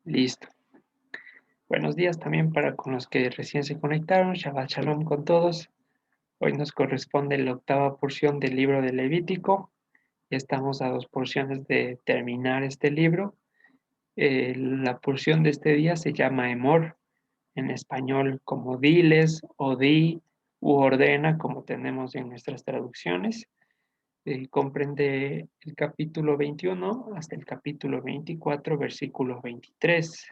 Listo. Buenos días también para con los que recién se conectaron. Shabbat Shalom con todos. Hoy nos corresponde la octava porción del libro de Levítico. Ya estamos a 2 porciones de terminar este libro. La porción de este día se llama Emor, en español como diles o di u ordena, como tenemos en nuestras traducciones. Comprende el capítulo 21 hasta el capítulo 24, versículo 23.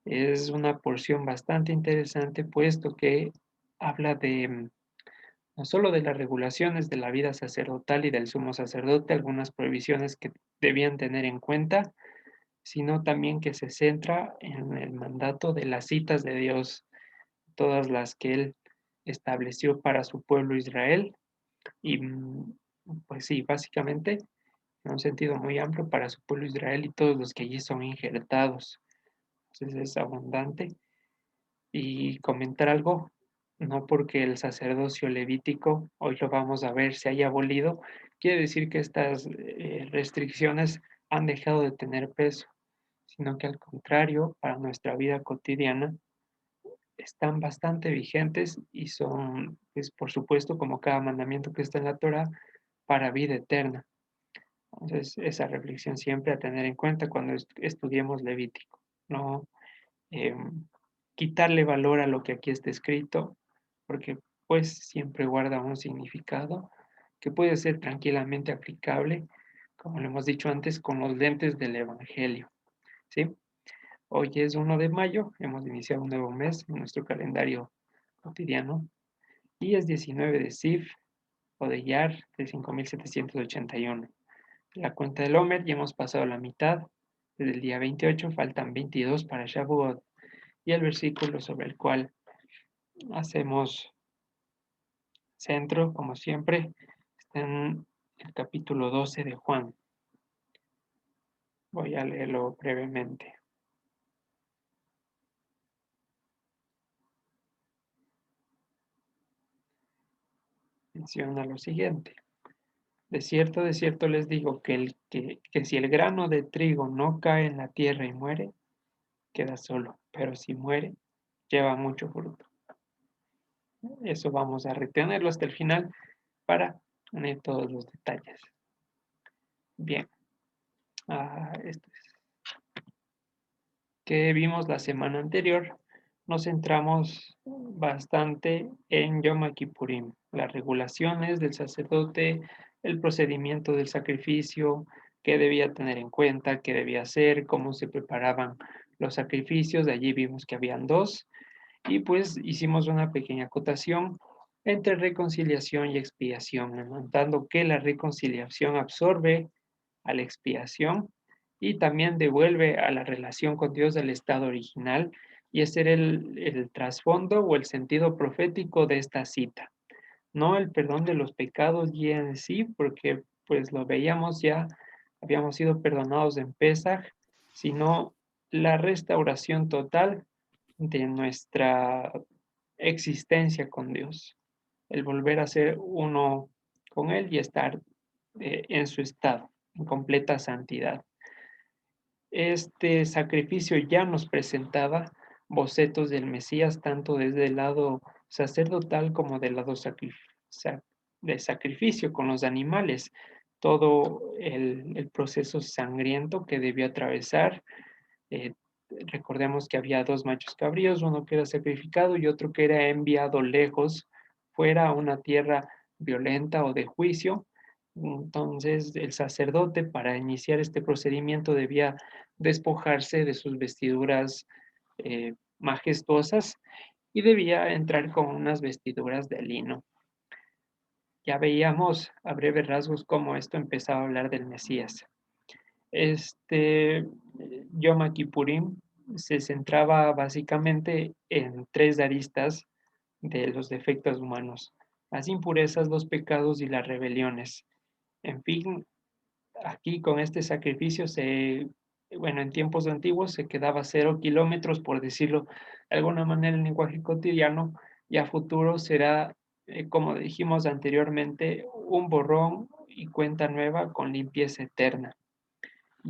Es una porción bastante interesante, puesto que habla de no solo de las regulaciones de la vida sacerdotal y del sumo sacerdote, algunas prohibiciones que debían tener en cuenta, sino también que se centra en el mandato de las citas de Dios, todas las que Él estableció para su pueblo Israel, y pues sí, básicamente, en un sentido muy amplio, para su pueblo Israel y todos los que allí son injertados. Entonces es abundante. Y comentar algo, no porque el sacerdocio levítico, hoy lo vamos a ver, se haya abolido, quiere decir que estas restricciones han dejado de tener peso, sino que al contrario, para nuestra vida cotidiana, están bastante vigentes y son, pues por supuesto, como cada mandamiento que está en la Torah, para vida eterna. Entonces, esa reflexión siempre a tener en cuenta cuando estudiemos Levítico, ¿no? Quitarle valor a lo que aquí está escrito, porque pues siempre guarda un significado que puede ser tranquilamente aplicable, como lo hemos dicho antes, con los lentes del Evangelio, ¿sí? Hoy es 1 de mayo, hemos iniciado un nuevo mes en nuestro calendario cotidiano y es 19 de Sif o de Yar de 5781. La cuenta del Homer ya hemos pasado la mitad, desde el día 28 faltan 22 para Shavuot. Y el versículo sobre el cual hacemos centro, como siempre, está en el capítulo 12 de Juan. Voy a leerlo brevemente. Menciona lo siguiente. De cierto les digo que si el grano de trigo no cae en la tierra y muere, queda solo, pero si muere, lleva mucho fruto. Eso vamos a retenerlo hasta el final para poner todos los detalles. Bien, esto es que vimos la semana anterior, nos centramos bastante en Yom Kippurim, las regulaciones del sacerdote, el procedimiento del sacrificio, qué debía tener en cuenta, qué debía hacer, cómo se preparaban los sacrificios. De allí vimos que habían dos, y pues hicimos una pequeña acotación entre reconciliación y expiación, notando que la reconciliación absorbe a la expiación y también devuelve a la relación con Dios del estado original, y ese era el trasfondo o el sentido profético de esta cita. No el perdón de los pecados y en sí, porque pues lo veíamos ya, habíamos sido perdonados en Pesaj, sino la restauración total de nuestra existencia con Dios, el volver a ser uno con Él y estar en su estado, en completa santidad. Este sacrificio ya nos presentaba bocetos del Mesías, tanto desde el lado sacerdotal como del lado de sacrificio con los animales, todo el proceso sangriento que debió atravesar. eh, Recordemos que había dos machos cabríos, uno que era sacrificado y otro que era enviado lejos, fuera a una tierra violenta o de juicio. Entonces, el sacerdote, para iniciar este procedimiento, debía despojarse de sus vestiduras majestuosas y debía entrar con unas vestiduras de lino. Ya veíamos a breves rasgos cómo esto empezaba a hablar del Mesías. Yom Kippurim se centraba básicamente en tres aristas de los defectos humanos: las impurezas, los pecados y las rebeliones. En fin, aquí con este sacrificio bueno, en tiempos antiguos se quedaba 0 kilómetros, por decirlo de alguna manera en lenguaje cotidiano, y a futuro será, como dijimos anteriormente, un borrón y cuenta nueva con limpieza eterna.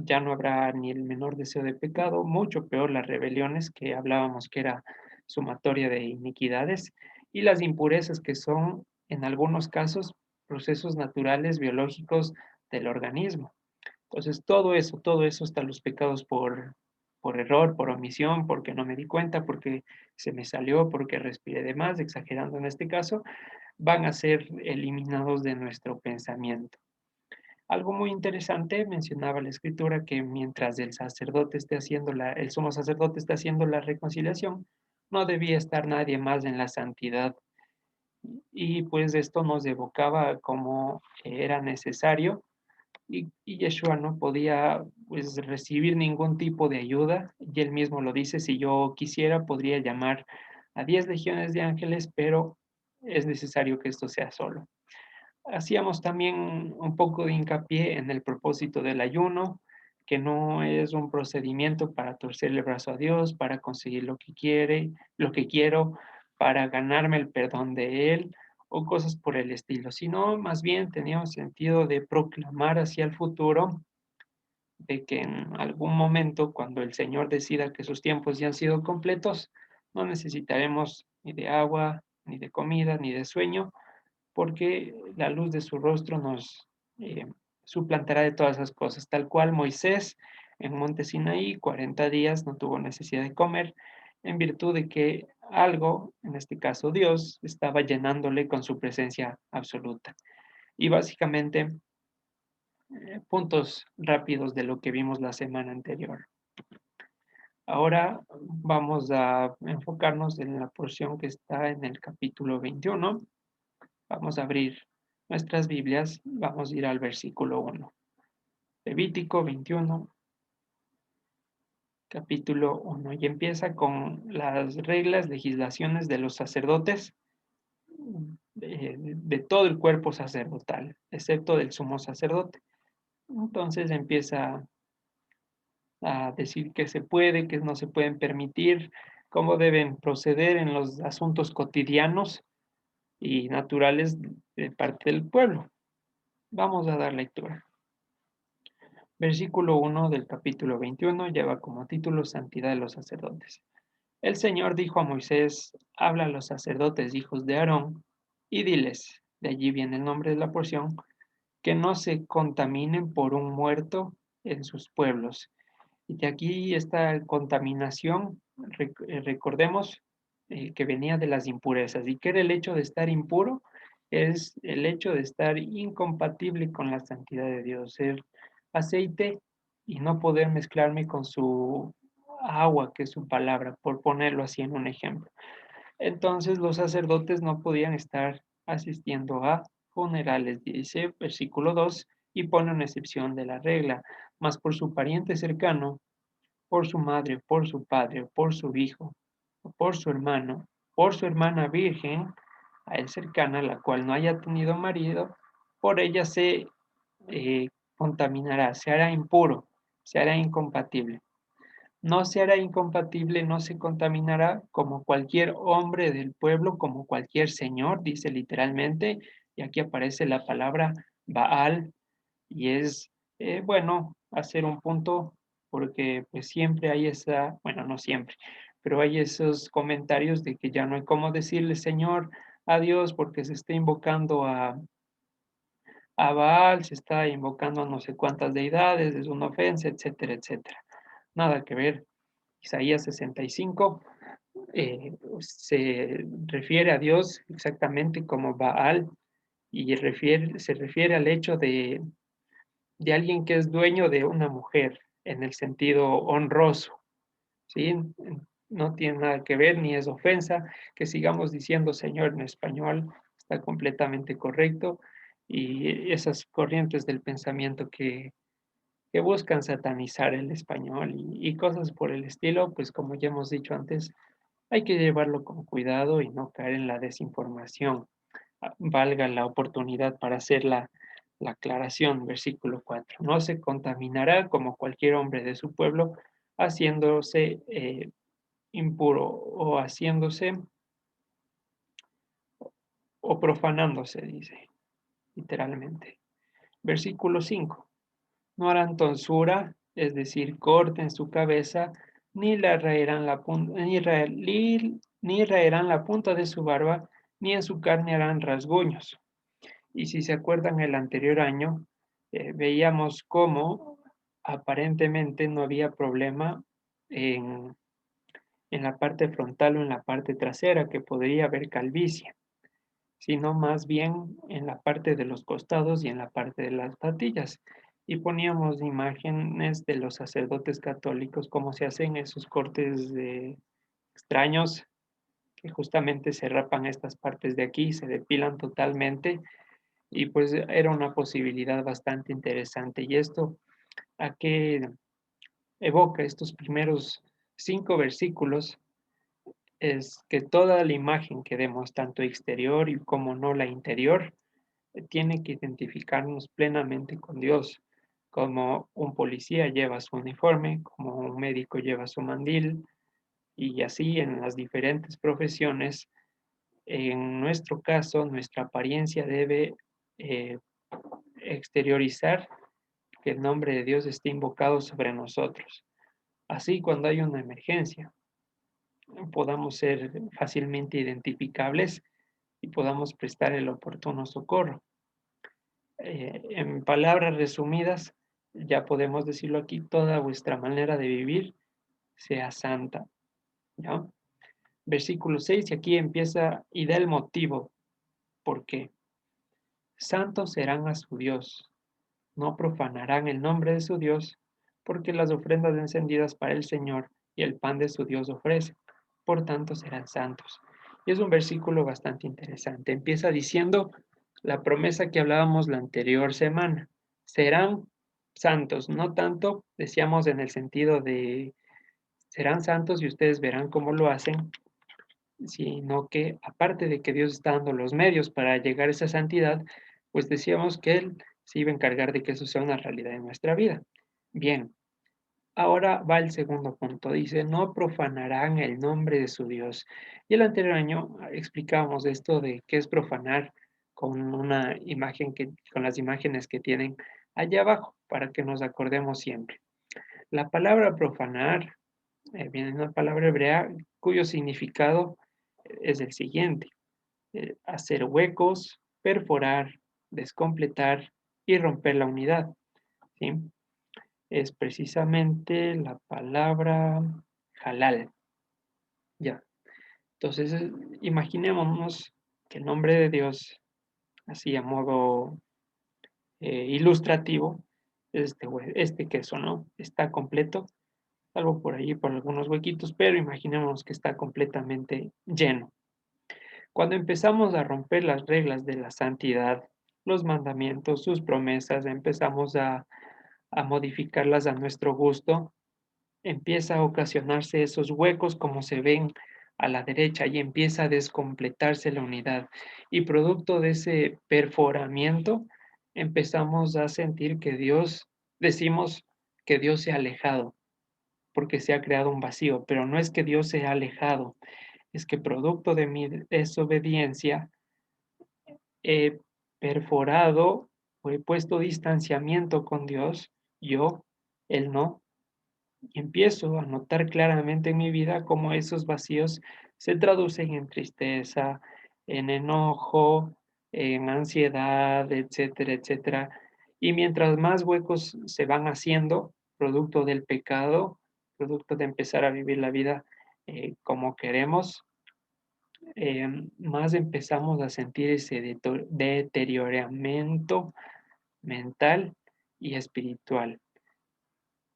ya no habrá ni el menor deseo de pecado, mucho peor las rebeliones que hablábamos que era sumatoria de iniquidades y las impurezas que son en algunos casos procesos naturales biológicos del organismo. Entonces, todo eso, hasta los pecados por error, por omisión, porque no me di cuenta, porque se me salió, porque respiré de más, exagerando en este caso, van a ser eliminados de nuestro pensamiento. Algo muy interesante mencionaba la escritura que mientras el sumo sacerdote esté haciendo la reconciliación, no debía estar nadie más en la santidad. Y pues esto nos evocaba como era necesario y Yeshua no podía pues recibir ningún tipo de ayuda y él mismo lo dice, si yo quisiera podría llamar a 10 legiones de ángeles, pero es necesario que esto sea solo. Hacíamos también un poco de hincapié en el propósito del ayuno, que no es un procedimiento para torcerle el brazo a Dios, para conseguir lo que quiero, para ganarme el perdón de Él o cosas por el estilo, sino más bien tenía un sentido de proclamar hacia el futuro de que en algún momento, cuando el Señor decida que sus tiempos ya han sido completos, no necesitaremos ni de agua, ni de comida, ni de sueño, porque la luz de su rostro nos suplantará de todas esas cosas, tal cual Moisés en Monte Sinaí, 40 días no tuvo necesidad de comer, en virtud de que algo, en este caso Dios, estaba llenándole con su presencia absoluta. Y básicamente, puntos rápidos de lo que vimos la semana anterior. Ahora vamos a enfocarnos en la porción que está en el capítulo 21. Vamos a abrir nuestras Biblias, vamos a ir al versículo 1. Levítico 21, capítulo 1, y empieza con las reglas, legislaciones de los sacerdotes, de todo el cuerpo sacerdotal, excepto del sumo sacerdote. Entonces empieza a decir qué se puede, qué no se pueden permitir, cómo deben proceder en los asuntos cotidianos y naturales de parte del pueblo. Vamos a dar lectura. Versículo 1 del capítulo 21 lleva como título Santidad de los sacerdotes. El Señor dijo a Moisés, habla a los sacerdotes hijos de Aarón y diles, de allí viene el nombre de la porción, que no se contaminen por un muerto en sus pueblos. Y de aquí esta contaminación, recordemos que venía de las impurezas. ¿Y qué era el hecho de estar impuro? Es el hecho de estar incompatible con la santidad de Dios, ser aceite y no poder mezclarme con su agua, que es su palabra, por ponerlo así en un ejemplo. Entonces los sacerdotes no podían estar asistiendo a funerales, dice versículo 2, y pone una excepción de la regla, mas por su pariente cercano, por su madre, por su padre, por su hijo, por su hermano, por su hermana virgen, a él cercana, la cual no haya tenido marido, por ella se contaminará, se hará impuro, se hará incompatible. No se hará incompatible, no se contaminará como cualquier hombre del pueblo, como cualquier señor, dice literalmente, y aquí aparece la palabra Baal, y es bueno hacer un punto porque pues siempre hay esa, bueno, no siempre, pero hay esos comentarios de que ya no hay cómo decirle Señor a Dios porque se está invocando a Baal, se está invocando a no sé cuántas deidades, es una ofensa, etcétera, etcétera. Nada que ver. Isaías 65 se refiere a Dios exactamente como Baal y se refiere al hecho de alguien que es dueño de una mujer en el sentido honroso, ¿sí? No tiene nada que ver ni es ofensa que sigamos diciendo Señor en español, está completamente correcto y esas corrientes del pensamiento que buscan satanizar el español y cosas por el estilo, pues como ya hemos dicho antes, hay que llevarlo con cuidado y no caer en la desinformación. Valga la oportunidad para hacer la aclaración, versículo 4. No se contaminará como cualquier hombre de su pueblo, haciéndose impuro o haciéndose o profanándose, dice literalmente. Versículo 5. No harán tonsura es decir, corten su cabeza, ni le raerán la punta, ni raerán la punta de su barba, ni en su carne harán rasguños. Y si se acuerdan, el anterior año veíamos cómo aparentemente no había problema en, en la parte frontal o en la parte trasera, que podría haber calvicie, sino más bien en la parte de los costados y en la parte de las patillas. Y poníamos imágenes de los sacerdotes católicos, cómo se hacen esos cortes extraños, que justamente se rapan estas partes de aquí, se depilan totalmente, y pues era una posibilidad bastante interesante. ¿Y esto a qué evoca? Estos primeros 5 versículos es que toda la imagen que demos, tanto exterior y como no la interior, tiene que identificarnos plenamente con Dios, como un policía lleva su uniforme, como un médico lleva su mandil, y así en las diferentes profesiones. En nuestro caso, nuestra apariencia debe eh, exteriorizar que el nombre de Dios esté invocado sobre nosotros. Así, cuando hay una emergencia, podamos ser fácilmente identificables y podamos prestar el oportuno socorro. En palabras resumidas, ya podemos decirlo aquí, toda vuestra manera de vivir sea santa, ¿ya? Versículo 6, y aquí empieza y da el motivo, ¿por qué? Santos serán a su Dios, no profanarán el nombre de su Dios, porque las ofrendas encendidas para el Señor y el pan de su Dios ofrecen, por tanto serán santos. Y es un versículo bastante interesante. Empieza diciendo la promesa que hablábamos la anterior semana. Serán santos, no tanto, decíamos en el sentido de serán santos y ustedes verán cómo lo hacen, sino que aparte de que Dios está dando los medios para llegar a esa santidad, pues decíamos que Él se iba a encargar de que eso sea una realidad en nuestra vida. Bien, ahora va el segundo punto, dice, no profanarán el nombre de su Dios. Y el anterior año explicábamos esto de qué es profanar con una imagen con las imágenes que tienen allá abajo, para que nos acordemos siempre. La palabra profanar viene de una palabra hebrea cuyo significado es el siguiente: hacer huecos, perforar, descompletar y romper la unidad, ¿sí? Es precisamente la palabra halal, ya. Entonces, imaginémonos que el nombre de Dios, así a modo ilustrativo, este queso, ¿no? Está completo, salvo por ahí por algunos huequitos, pero imaginémonos que está completamente lleno. Cuando empezamos a romper las reglas de la santidad, los mandamientos, sus promesas, empezamos a modificarlas a nuestro gusto, empieza a ocasionarse esos huecos como se ven a la derecha y empieza a descompletarse la unidad. Y producto de ese perforamiento, empezamos a sentir que decimos que Dios se ha alejado porque se ha creado un vacío, pero no es que Dios se ha alejado, es que producto de mi desobediencia he perforado o he puesto distanciamiento con Dios, yo, Él no, y empiezo a notar claramente en mi vida cómo esos vacíos se traducen en tristeza, en enojo, en ansiedad, etcétera, etcétera. Y mientras más huecos se van haciendo, producto del pecado, producto de empezar a vivir la vida como queremos, más empezamos a sentir ese deterioramiento mental y espiritual.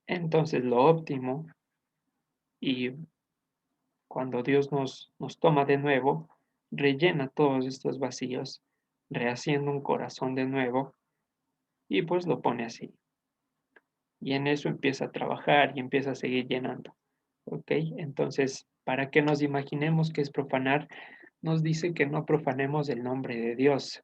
Entonces, lo óptimo, y cuando Dios nos toma de nuevo, rellena todos estos vacíos, rehaciendo un corazón de nuevo, y pues lo pone así. Y en eso empieza a trabajar y empieza a seguir llenando. ¿Ok? Entonces, para que nos imaginemos que es profanar, nos dice que no profanemos el nombre de Dios.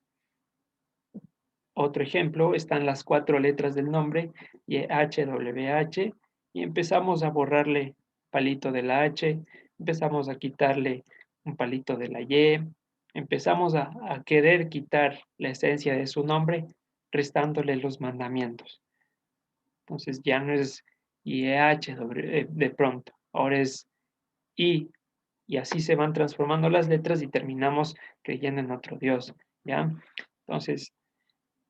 Otro ejemplo, están las 4 letras del nombre, YHWH, y empezamos a borrarle palito de la H, empezamos a quitarle un palito de la Y, empezamos a querer quitar la esencia de su nombre, restándole los mandamientos. Entonces ya no es y de pronto. Ahora es I, y así se van transformando las letras y terminamos creyendo en otro Dios, ¿ya? Entonces,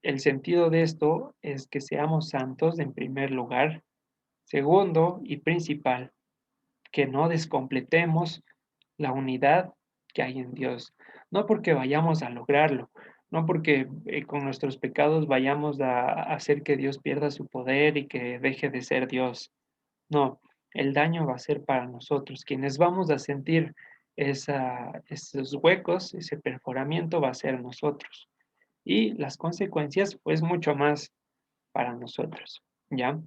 el sentido de esto es que seamos santos en primer lugar. Segundo y principal, que no descompletemos la unidad que hay en Dios. No porque vayamos a lograrlo, no porque con nuestros pecados vayamos a hacer que Dios pierda su poder y que deje de ser Dios. No, el daño va a ser para nosotros. Quienes vamos a sentir esos huecos, ese perforamiento va a ser nosotros. Y las consecuencias, pues mucho más para nosotros. ¿Ya?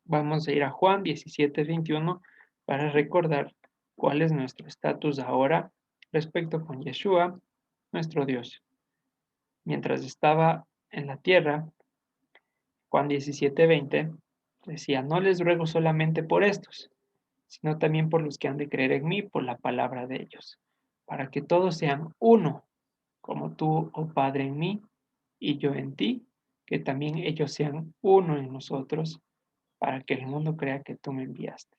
Vamos a ir a Juan 17:21 para recordar cuál es nuestro estatus ahora respecto con Yeshua, nuestro Dios. Mientras estaba en la tierra, Juan 17:20 decía, no les ruego solamente por estos, sino también por los que han de creer en mí por la palabra de ellos, para que todos sean uno, como tú, oh Padre, en mí y yo en ti, que también ellos sean uno en nosotros, para que el mundo crea que tú me enviaste.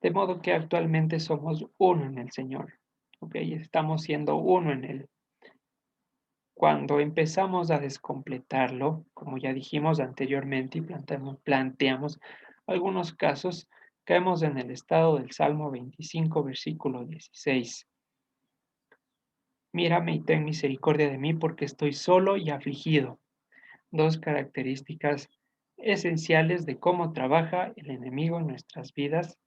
De modo que actualmente somos uno en el Señor, ¿ok? Estamos siendo uno en Él. Cuando empezamos a descompletarlo, como ya dijimos anteriormente y planteamos algunos casos, caemos en el estado del Salmo 25, versículo 16. Mírame y ten misericordia de mí porque estoy solo y afligido. Dos características esenciales de cómo trabaja el enemigo en nuestras vidas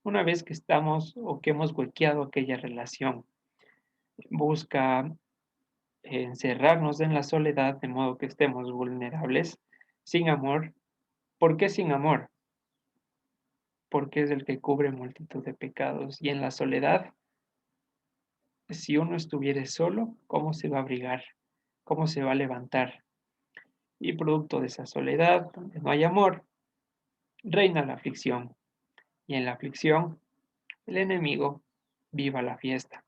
una vez que estamos o que hemos huequeado aquella relación. Busca encerrarnos en la soledad de modo que estemos vulnerables, sin amor. ¿Por qué sin amor? Porque es el que cubre multitud de pecados. Y en la soledad, si uno estuviera solo, ¿cómo se va a abrigar? ¿Cómo se va a levantar? Y producto de esa soledad, donde no hay amor, reina la aflicción. Y en la aflicción, el enemigo viva la fiesta.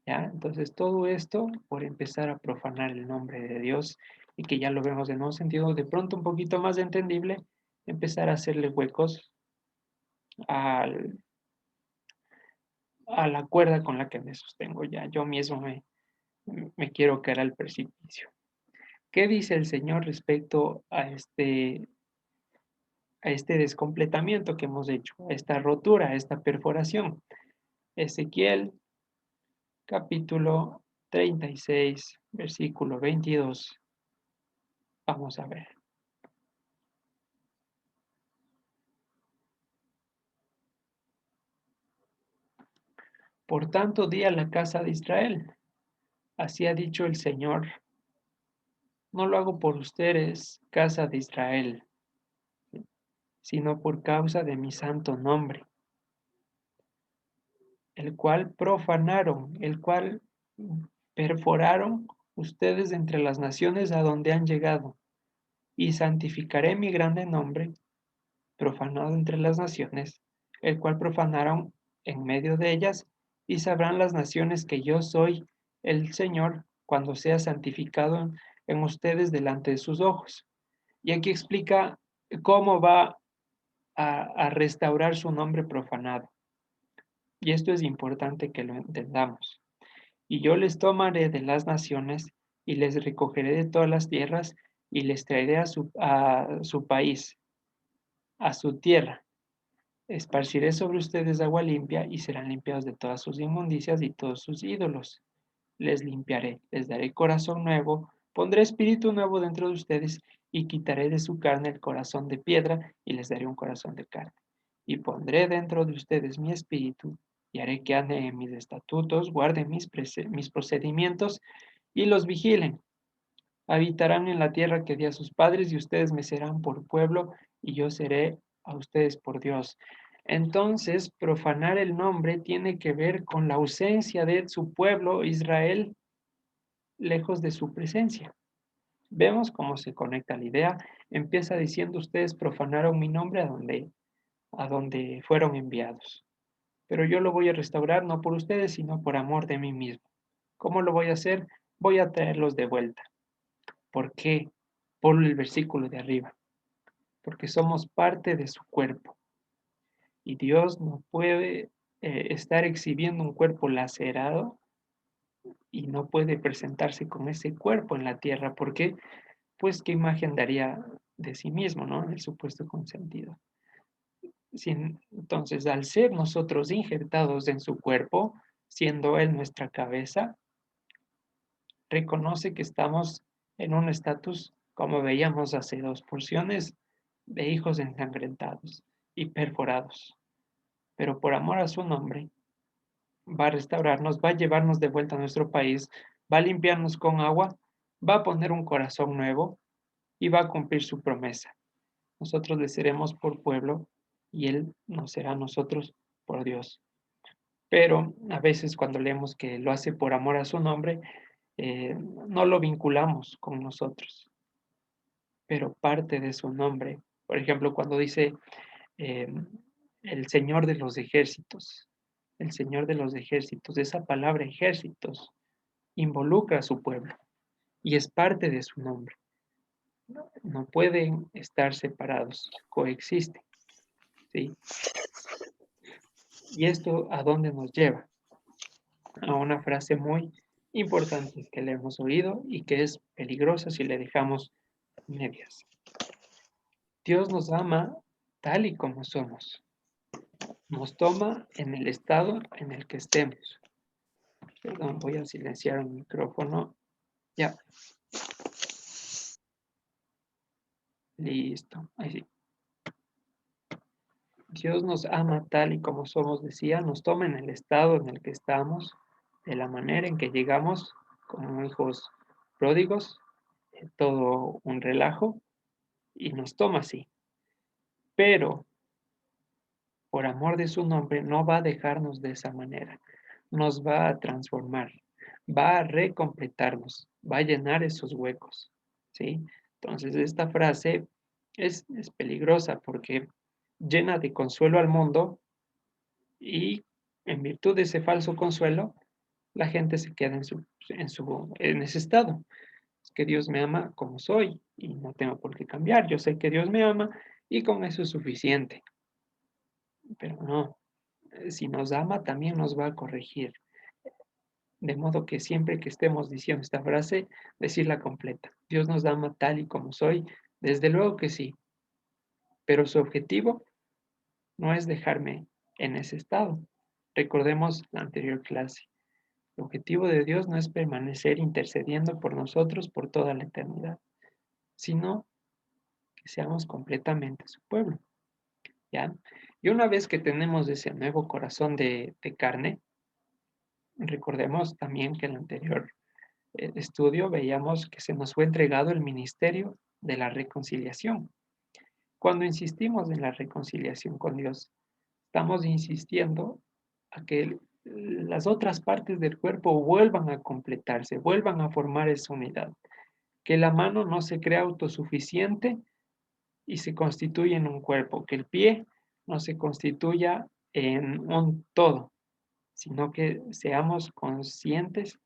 ¿Ya? Entonces, todo esto por empezar a profanar el nombre de Dios y que ya lo vemos en un sentido de pronto un poquito más entendible, empezar a hacerle huecos al- a la cuerda con la que me sostengo ya. Yo mismo me quiero caer al precipicio. ¿Qué dice el Señor respecto a este descompletamiento que hemos hecho, a esta rotura, a esta perforación? Ezequiel capítulo 36, versículo 22. Vamos a ver. Por tanto, di a la casa de Israel, así ha dicho el Señor, no lo hago por ustedes, casa de Israel, sino por causa de mi santo nombre, el cual profanaron, el cual perforaron ustedes entre las naciones a donde han llegado, y santificaré mi grande nombre, profanado entre las naciones, el cual profanaron en medio de ellas, y sabrán las naciones que yo soy el Señor cuando sea santificado en ustedes delante de sus ojos. Y aquí explica cómo va a restaurar su nombre profanado. Y esto es importante que lo entendamos. Y yo les tomaré de las naciones y les recogeré de todas las tierras y les traeré a su país, a su tierra. Esparciré sobre ustedes agua limpia y serán limpiados de todas sus inmundicias y todos sus ídolos. Les limpiaré, les daré corazón nuevo, pondré espíritu nuevo dentro de ustedes y quitaré de su carne el corazón de piedra y les daré un corazón de carne. Y pondré dentro de ustedes mi espíritu y haré que anden en mis estatutos, guarden mis procedimientos y los vigilen. Habitarán en la tierra que di a sus padres y ustedes me serán por pueblo y yo seré a ustedes por Dios. Entonces, profanar el nombre tiene que ver con la ausencia de su pueblo Israel lejos de su presencia. Vemos cómo se conecta la idea. Empieza diciendo, ustedes profanaron mi nombre a donde fueron enviados. Pero yo lo voy a restaurar no por ustedes, sino por amor de mí mismo. ¿Cómo lo voy a hacer? Voy a traerlos de vuelta. ¿Por qué? Por el versículo de arriba. porque somos parte de su cuerpo. Y Dios no puede estar exhibiendo un cuerpo lacerado y no puede presentarse con ese cuerpo en la tierra, porque pues qué imagen daría de sí mismo, ¿no? En el supuesto consentido. Entonces, al ser nosotros injertados en su cuerpo, siendo Él nuestra cabeza, reconoce que estamos en un estatus, como veíamos hace dos porciones, de hijos ensangrentados y perforados. Pero por amor a su nombre, va a restaurarnos, va a llevarnos de vuelta a nuestro país, va a limpiarnos con agua, va a poner un corazón nuevo y va a cumplir su promesa. Nosotros le seremos por pueblo y Él nos será a nosotros por Dios. Pero a veces cuando leemos que lo hace por amor a su nombre, no lo vinculamos con nosotros, pero parte de su nombre. Por ejemplo, cuando dice eh, el Señor de los ejércitos, el Señor de los ejércitos, esa palabra ejércitos involucra a su pueblo y es parte de su nombre. No pueden estar separados, coexisten, ¿sí? ¿Y esto a dónde nos lleva? A una frase muy importante que le hemos oído y que es peligrosa si le dejamos medias. Dios nos ama tal y como somos. Nos toma en el estado en el que estemos. Perdón, voy a silenciar el micrófono. Ya, listo. Ahí sí. Dios nos ama tal y como somos, decía, nos toma en el estado en el que estamos, de la manera en que llegamos como hijos pródigos, todo un relajo, y nos toma así. Pero por amor de su nombre, no va a dejarnos de esa manera. Nos va a transformar, va a recompletarnos, va a llenar esos huecos, ¿sí? Entonces, esta frase es peligrosa porque llena de consuelo al mundo y en virtud de ese falso consuelo, la gente se queda en ese estado. Es que Dios me ama como soy y no tengo por qué cambiar. Yo sé que Dios me ama y con eso es suficiente. Pero no, si nos ama, también nos va a corregir. De modo que siempre que estemos diciendo esta frase, decirla completa. Dios nos ama tal y como soy, desde luego que sí, pero su objetivo no es dejarme en ese estado. Recordemos la anterior clase. El objetivo de Dios no es permanecer intercediendo por nosotros por toda la eternidad, sino que seamos completamente su pueblo. ¿Ya? Y una vez que tenemos ese nuevo corazón de carne, recordemos también que en el anterior estudio veíamos que se nos fue entregado el ministerio de la reconciliación. Cuando insistimos en la reconciliación con Dios, estamos insistiendo a que las otras partes del cuerpo vuelvan a completarse, vuelvan a formar esa unidad, que la mano no se crea autosuficiente y se constituye en un cuerpo, que el pie no se constituya en un todo, sino que seamos conscientes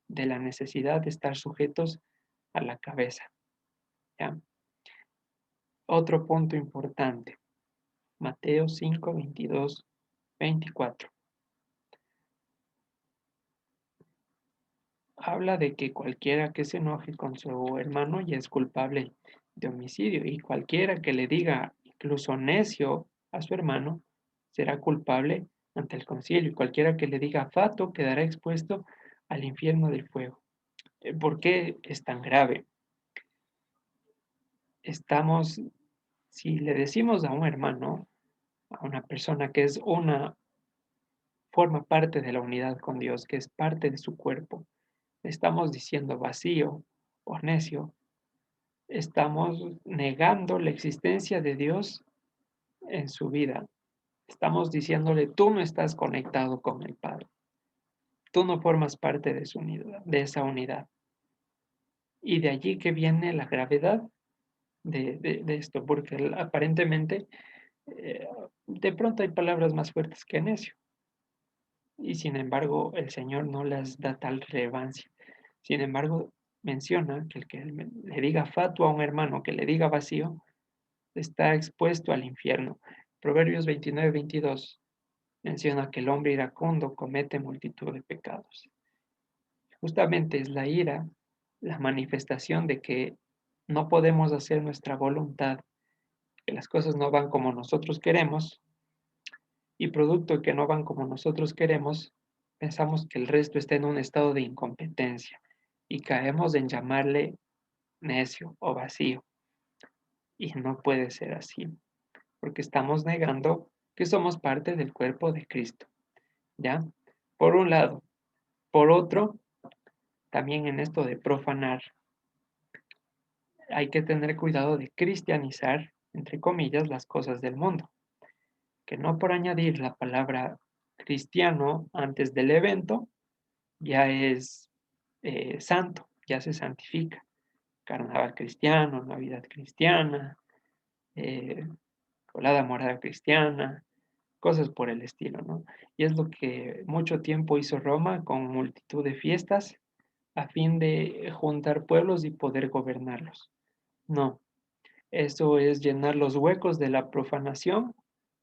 de la necesidad de estar sujetos a la cabeza. ¿Ya? Otro punto importante, Mateo 5, 22, 24. Habla de que cualquiera que se enoje con su hermano ya es culpable de homicidio y cualquiera que le diga incluso necio a su hermano será culpable ante el concilio y cualquiera que le diga fato quedará expuesto al infierno del fuego. ¿Por qué es tan grave? Estamos, si le decimos a un hermano, a una persona que es forma parte de la unidad con Dios, que es parte de su cuerpo, estamos diciendo vacío o necio, estamos negando la existencia de Dios en su vida. Estamos diciéndole, tú no estás conectado con el Padre, tú no formas parte de su unidad, de esa unidad. Y de allí que viene la gravedad de esto, porque aparentemente eh, de pronto hay palabras más fuertes que necio. Y sin embargo, el Señor no les da tal relevancia. Sin embargo, menciona que el que le diga fatuo a un hermano, que le diga vacío, está expuesto al infierno. Proverbios 29-22 menciona que el hombre iracundo comete multitud de pecados. Justamente es la ira la manifestación de que no podemos hacer nuestra voluntad, que las cosas no van como nosotros queremos, y producto de que no van como nosotros queremos, pensamos que el resto está en un estado de incompetencia y caemos en llamarle necio o vacío. Y no puede ser así, porque estamos negando que somos parte del cuerpo de Cristo, ¿ya? Por un lado. Por otro, también en esto de profanar, hay que tener cuidado de cristianizar, entre comillas, las cosas del mundo, que no por añadir la palabra cristiano antes del evento, ya es santo, ya se santifica. Carnaval cristiano, Navidad cristiana, eh, colada morada cristiana, cosas por el estilo, ¿no? Y es lo que mucho tiempo hizo Roma con multitud de fiestas a fin de juntar pueblos y poder gobernarlos. No, eso es llenar los huecos de la profanación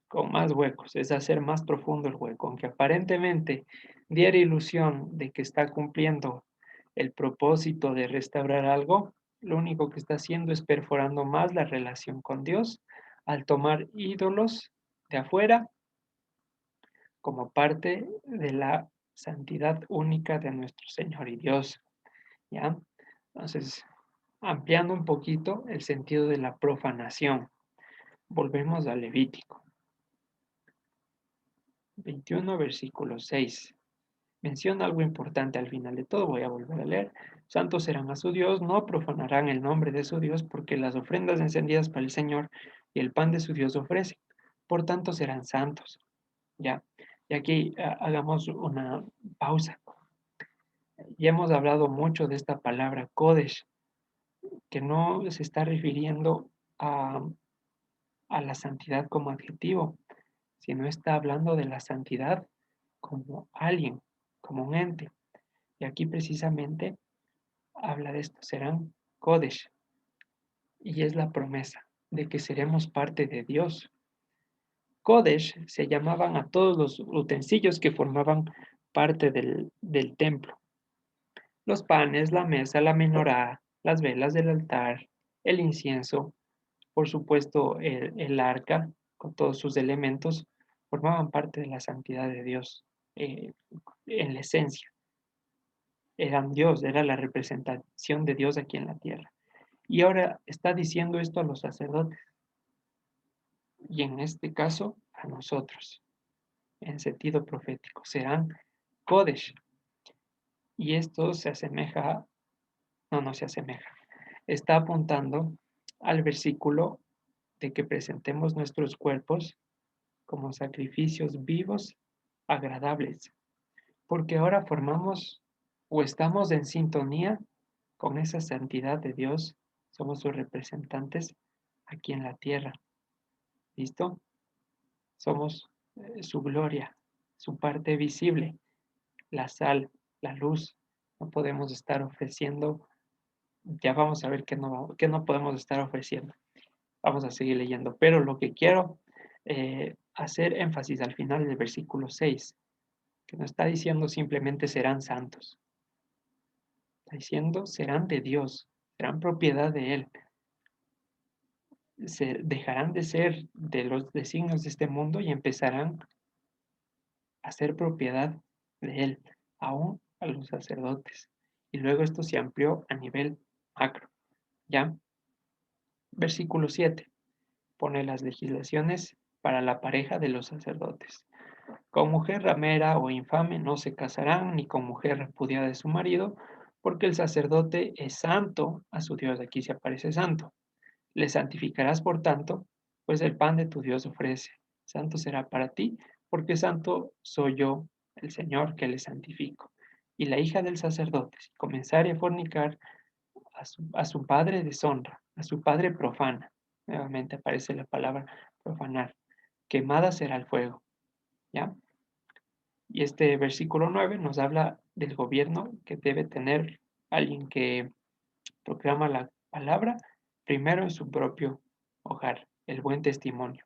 con más huecos, es hacer más profundo el hueco, aunque aparentemente diera ilusión de que está cumpliendo el propósito de restaurar algo, lo único que está haciendo es perforando más la relación con Dios al tomar ídolos de afuera como parte de la santidad única de nuestro Señor y Dios, ¿ya? Entonces, ampliando un poquito el sentido de la profanación, volvemos al Levítico 21, versículo 6. Menciona algo importante al final de todo, voy a volver a leer. Santos serán a su Dios, no profanarán el nombre de su Dios, porque las ofrendas encendidas para el Señor y el pan de su Dios ofrecen. Por tanto serán santos. Ya. Y aquí hagamos una pausa. Ya hemos hablado mucho de esta palabra Kodesh, que no se está refiriendo a, a la santidad como adjetivo, sino está hablando de la santidad como alguien, como un ente. Y aquí precisamente habla de esto, serán Kodesh, y es la promesa de que seremos parte de Dios. Kodesh se llamaban a todos los utensilios que formaban parte del templo. Los panes, la mesa, la menorá, las velas del altar, el incienso, por supuesto el arca con todos sus elementos, formaban parte de la santidad de Dios eh, en la esencia. Eran Dios, era la representación de Dios aquí en la tierra. Y ahora está diciendo esto a los sacerdotes y en este caso a nosotros, en sentido profético. Serán Kodesh. Y esto se asemeja, no se asemeja, está apuntando al versículo de que presentemos nuestros cuerpos como sacrificios vivos, agradables, porque ahora formamos o estamos en sintonía con esa santidad de Dios, somos sus representantes aquí en la tierra. ¿Listo? Somos su gloria, su parte visible, la sal, la luz. No podemos estar ofreciendo, ya vamos a ver qué no podemos estar ofreciendo. Vamos a seguir leyendo, pero lo que quiero hacer énfasis al final del versículo 6, que no está diciendo simplemente serán santos, está diciendo serán de Dios, serán propiedad de Él, se dejarán de ser de los designios de este mundo y empezarán a ser propiedad de Él, aún a los sacerdotes. Y luego esto se amplió a nivel macro, ¿ya? Versículo 7 pone las legislaciones para la pareja de los sacerdotes. Con mujer ramera o infame no se casarán, ni con mujer repudiada de su marido, porque el sacerdote es santo a su Dios. Aquí se aparece santo. Le santificarás, por tanto, pues el pan de tu Dios ofrece. Santo será para ti, porque santo soy yo, el Señor, que le santifico. Y la hija del sacerdote, si comenzare a fornicar, a su padre deshonra, a su padre profana. Nuevamente aparece la palabra profanar. Quemada será el fuego. ¿Ya? Y este versículo 9 nos habla del gobierno que debe tener alguien que proclama la palabra primero en su propio hogar. el buen testimonio.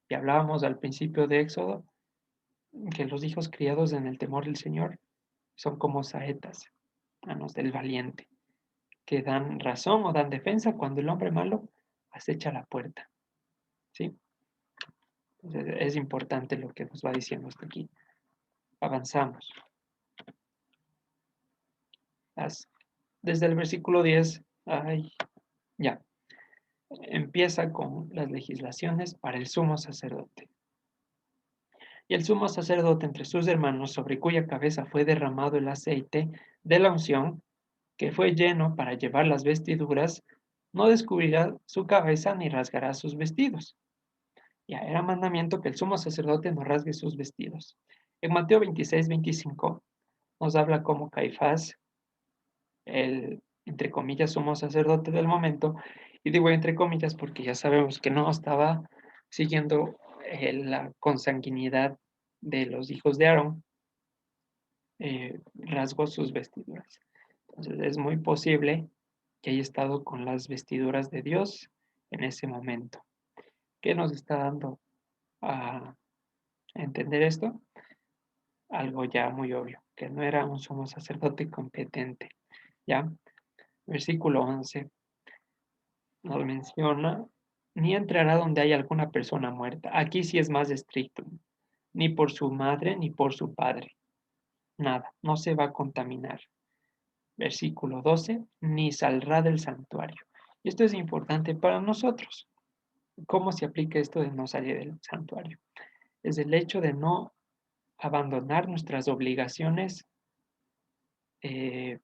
Y hablábamos al principio de Éxodo que los hijos criados en el temor del Señor son como saetas, manos del valiente, que dan razón o dan defensa cuando el hombre malo acecha la puerta. ¿Sí? Entonces, es importante lo que nos va diciendo hasta aquí. Avanzamos. Desde el versículo 10, ya, empieza con las legislaciones para el sumo sacerdote. Y el sumo sacerdote entre sus hermanos, sobre cuya cabeza fue derramado el aceite de la unción, que fue lleno para llevar las vestiduras, no descubrirá su cabeza ni rasgará sus vestidos. Ya era mandamiento que el sumo sacerdote no rasgue sus vestidos. En Mateo 26-25 nos habla cómo Caifás, el, entre comillas, sumo sacerdote del momento, y digo entre comillas porque ya sabemos que no estaba siguiendo la consanguinidad de los hijos de Aarón, rasgó sus vestiduras. Entonces es muy posible que haya estado con las vestiduras de Dios en ese momento. ¿Qué nos está dando a entender esto? Algo ya muy obvio, que no era un sumo sacerdote competente. ¿Ya? Versículo 11 nos menciona, ni entrará donde hay alguna persona muerta. Aquí sí es más estricto, ni por su madre ni por su padre. Nada, no se va a contaminar. Versículo 12, ni saldrá del santuario. Y esto es importante para nosotros. ¿Cómo se aplica esto de no salir del santuario? Es el hecho de no abandonar nuestras obligaciones, eh,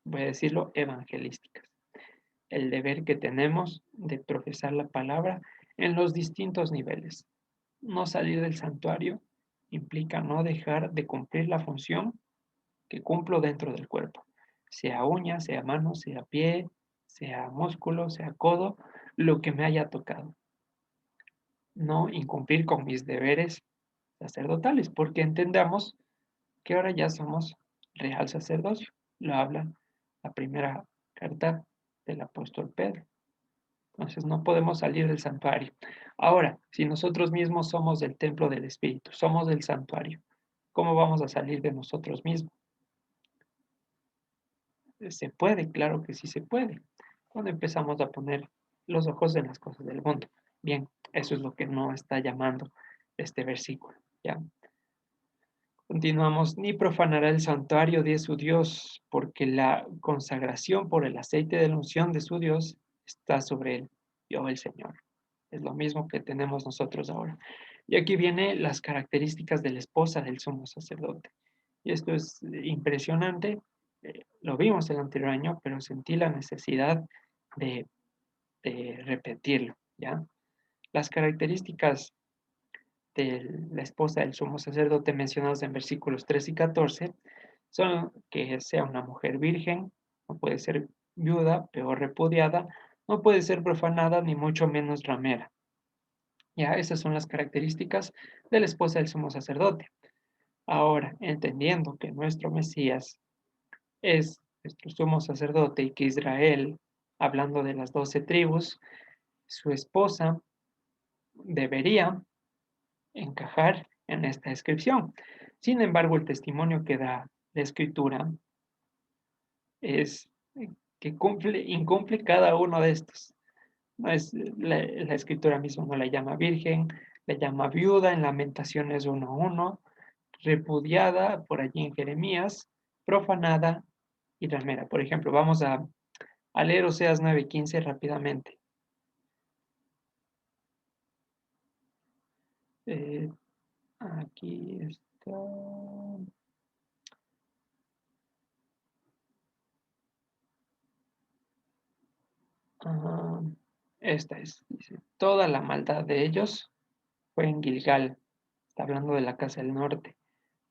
voy a decirlo, evangelísticas. El deber que tenemos de profesar la palabra en los distintos niveles. No salir del santuario implica no dejar de cumplir la función que cumplo dentro del cuerpo, sea uña, sea mano, sea pie, sea músculo, sea codo, lo que me haya tocado. No incumplir con mis deberes sacerdotales, porque entendamos que ahora ya somos real sacerdocio. Lo habla la primera carta del apóstol Pedro. Entonces no podemos salir del santuario. Ahora, si nosotros mismos somos del templo del Espíritu, somos del santuario, ¿cómo vamos a salir de nosotros mismos? Se puede, claro que sí se puede. Cuando empezamos a poner los ojos en las cosas del mundo. Bien, eso es lo que no está llamando este versículo. ¿Ya? Continuamos, ni profanará el santuario de su Dios, porque la consagración por el aceite de la unción de su Dios está sobre él, yo el Señor. Es lo mismo que tenemos nosotros ahora. Y aquí vienen las características de la esposa del sumo sacerdote. Y esto es impresionante. Lo vimos el anterior año, pero sentí la necesidad de, de repetirlo, ¿ya? Las características de la esposa del sumo sacerdote mencionados en versículos 3 y 14 son que sea una mujer virgen, no puede ser viuda, peor repudiada, no puede ser profanada, ni mucho menos ramera. Ya, esas son las características de la esposa del sumo sacerdote. Ahora, entendiendo que nuestro Mesías es nuestro sumo sacerdote y que Israel, hablando de las 12 tribus, su esposa debería encajar en esta descripción. Sin embargo, el testimonio que da la escritura es que incumple cada uno de estos. No es, la escritura misma no la llama virgen, la llama viuda en Lamentaciones 1:1, repudiada por allí en Jeremías, profanada y ramera. Por ejemplo, vamos a leer Oseas 9:15 rápidamente. Eh, Aquí está. Ah, esta es, dice, toda la maldad de ellos fue en Gilgal. Está hablando de la casa del norte.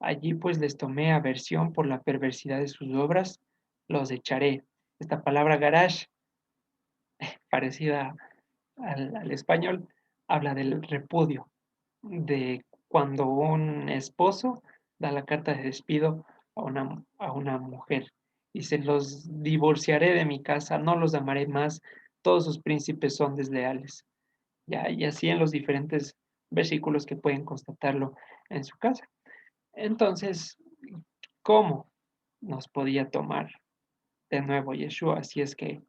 Allí pues les tomé aversión por la perversidad de sus obras, los echaré. Esta palabra garash, parecida al español, habla del repudio, de cuando un esposo da la carta de despido a una mujer. Dice, los divorciaré de mi casa, no los amaré más, todos sus príncipes son desleales. ¿ya? Y así en los diferentes versículos que pueden constatarlo en su casa. Entonces, ¿cómo nos podía tomar de nuevo Yeshua si es que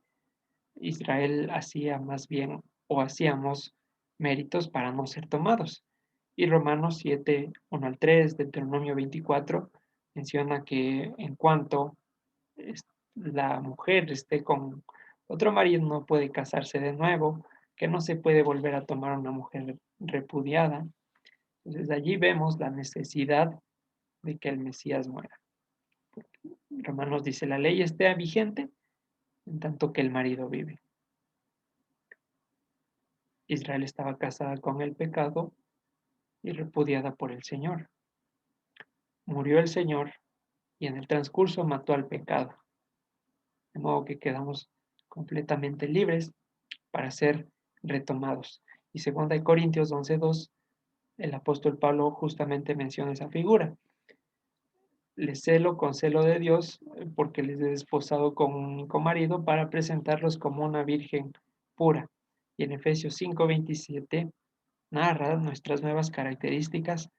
Israel hacía más bien o hacíamos méritos para no ser tomados? Y Romanos 7, 1 al 3, Deuteronomio 24, menciona que en cuanto es- la mujer esté con otro marido, no puede casarse de nuevo, que no se puede volver a tomar a una mujer repudiada. Entonces allí vemos la necesidad de que el Mesías muera. Romanos dice, la ley esté vigente en tanto que el marido vive. Israel estaba casada con el pecado y repudiada por el Señor. Murió el Señor y en el transcurso mató al pecado, de modo que quedamos completamente libres para ser retomados. Y 2 Corintios 11:2, el apóstol Pablo justamente menciona esa figura. Les celo con celo de Dios porque les he desposado con un único marido para presentarlos como una virgen pura. Y en Efesios 5:27 narra nuestras nuevas características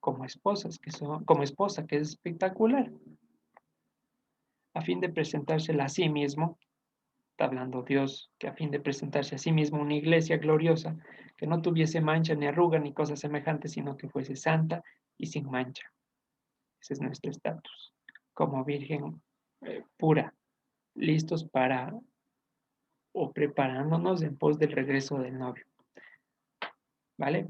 como esposas, como esposa, que es espectacular, a fin de presentársela a sí mismo. Está hablando Dios que a fin de presentarse a sí mismo una iglesia gloriosa, que no tuviese mancha ni arruga ni cosas semejantes, sino que fuese santa y sin mancha. Ese es nuestro estatus, como virgen pura, listos para o preparándonos en pos del regreso del novio. ¿Vale?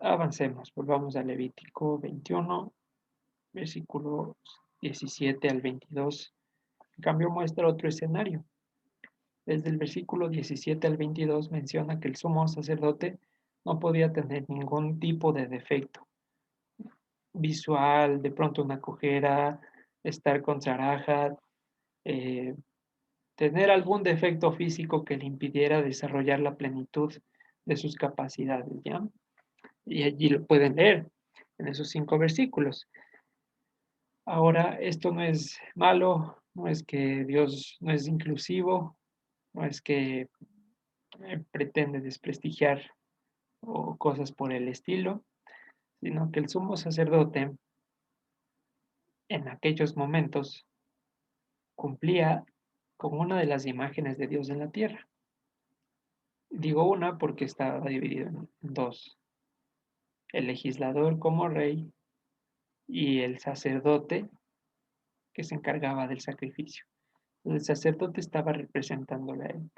Avancemos, volvamos a Levítico 21, versículos 17 al 22. En cambio, muestra otro escenario. Desde el versículo 17 al 22 menciona que el sumo sacerdote no podía tener ningún tipo de defecto visual, de pronto una cojera, estar con zaraja, eh, tener algún defecto físico que le impidiera desarrollar la plenitud de sus capacidades, ¿ya? Y allí lo pueden leer en esos 5 versículos. Ahora, esto no es malo, no es que Dios no es inclusivo, no es que pretende desprestigiar o cosas por el estilo, sino que el sumo sacerdote en aquellos momentos cumplía con una de las imágenes de Dios en la tierra. Digo una porque estaba dividido en dos, el legislador como rey y el sacerdote que se encargaba del sacrificio. El sacerdote estaba representándole a él.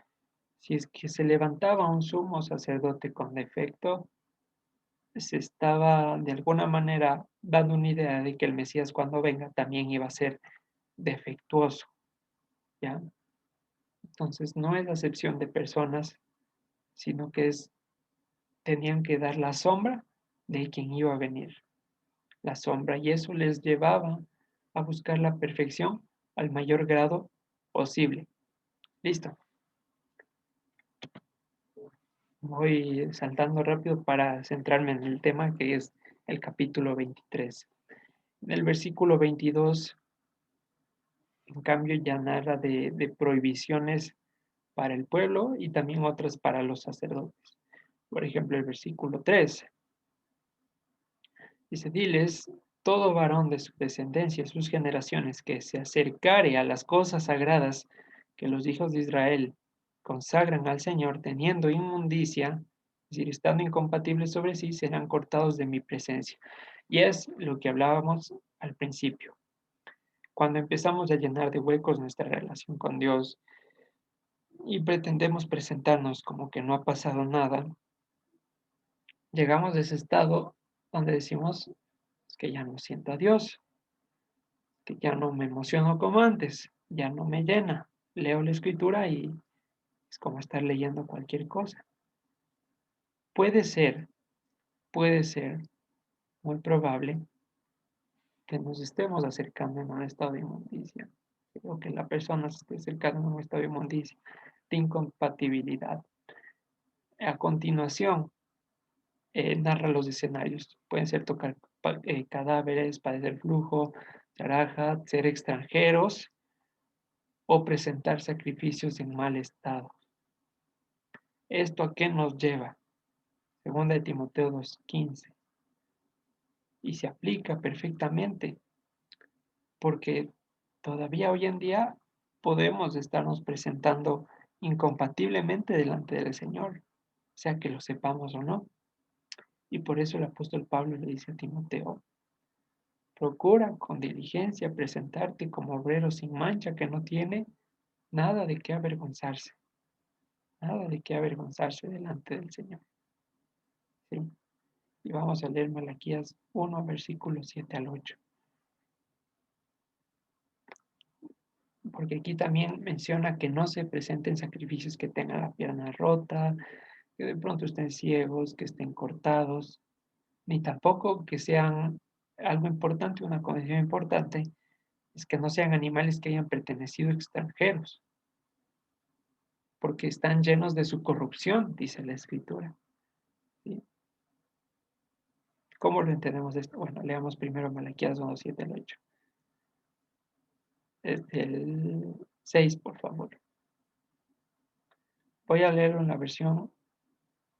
Si es que se levantaba un sumo sacerdote con defecto, se estaba de alguna manera dando una idea de que el Mesías cuando venga también iba a ser defectuoso, ¿ya? Entonces no es acepción de personas, sino que tenían que dar la sombra de quien iba a venir, la sombra, y eso les llevaba a buscar la perfección al mayor grado posible. Listo. Voy saltando rápido para centrarme en el tema que es el capítulo 23. En el versículo 22, en cambio, ya narra de prohibiciones para el pueblo y también otras para los sacerdotes. Por ejemplo, el versículo 3 dice, diles, todo varón de su descendencia, sus generaciones, que se acercare a las cosas sagradas que los hijos de Israel consagran al Señor, teniendo inmundicia, es decir, estando incompatibles sobre sí, serán cortados de mi presencia. Y es lo que hablábamos al principio. Cuando empezamos a llenar de huecos nuestra relación con Dios y pretendemos presentarnos como que no ha pasado nada, llegamos a ese estado donde decimos, es que ya no siento a Dios, que ya no me emociono como antes, ya no me llena. Leo la escritura y es como estar leyendo cualquier cosa. Puede ser, puede ser muy probable que nos estemos acercando en un estado de inmundicia, o que la persona se esté acercando en un estado de inmundicia, de incompatibilidad. A continuación, narra los escenarios. Pueden ser tocar cadáveres, padecer flujo, zaraja, ser extranjeros o presentar sacrificios en mal estado. ¿Esto a qué nos lleva? Segunda de Timoteo 2:15. Y se aplica perfectamente, porque todavía hoy en día podemos estarnos presentando incompatiblemente delante del Señor, sea que lo sepamos o no. Y por eso el apóstol Pablo le dice a Timoteo: procura con diligencia presentarte como obrero sin mancha que no tiene nada de qué avergonzarse, nada de qué avergonzarse delante del Señor. ¿Sí? Y vamos a leer Malaquías 1, versículos 7 al 8. Porque aquí también menciona que no se presenten sacrificios que tengan la pierna rota, que de pronto estén ciegos, que estén cortados, ni tampoco que sean algo importante, una condición importante, es que no sean animales que hayan pertenecido a extranjeros, porque están llenos de su corrupción, dice la Escritura. ¿Sí? ¿Cómo lo entendemos esto? Bueno, leamos primero Malaquías 1, 7 al 8. Desde el 6, por favor. Voy a leerlo en la versión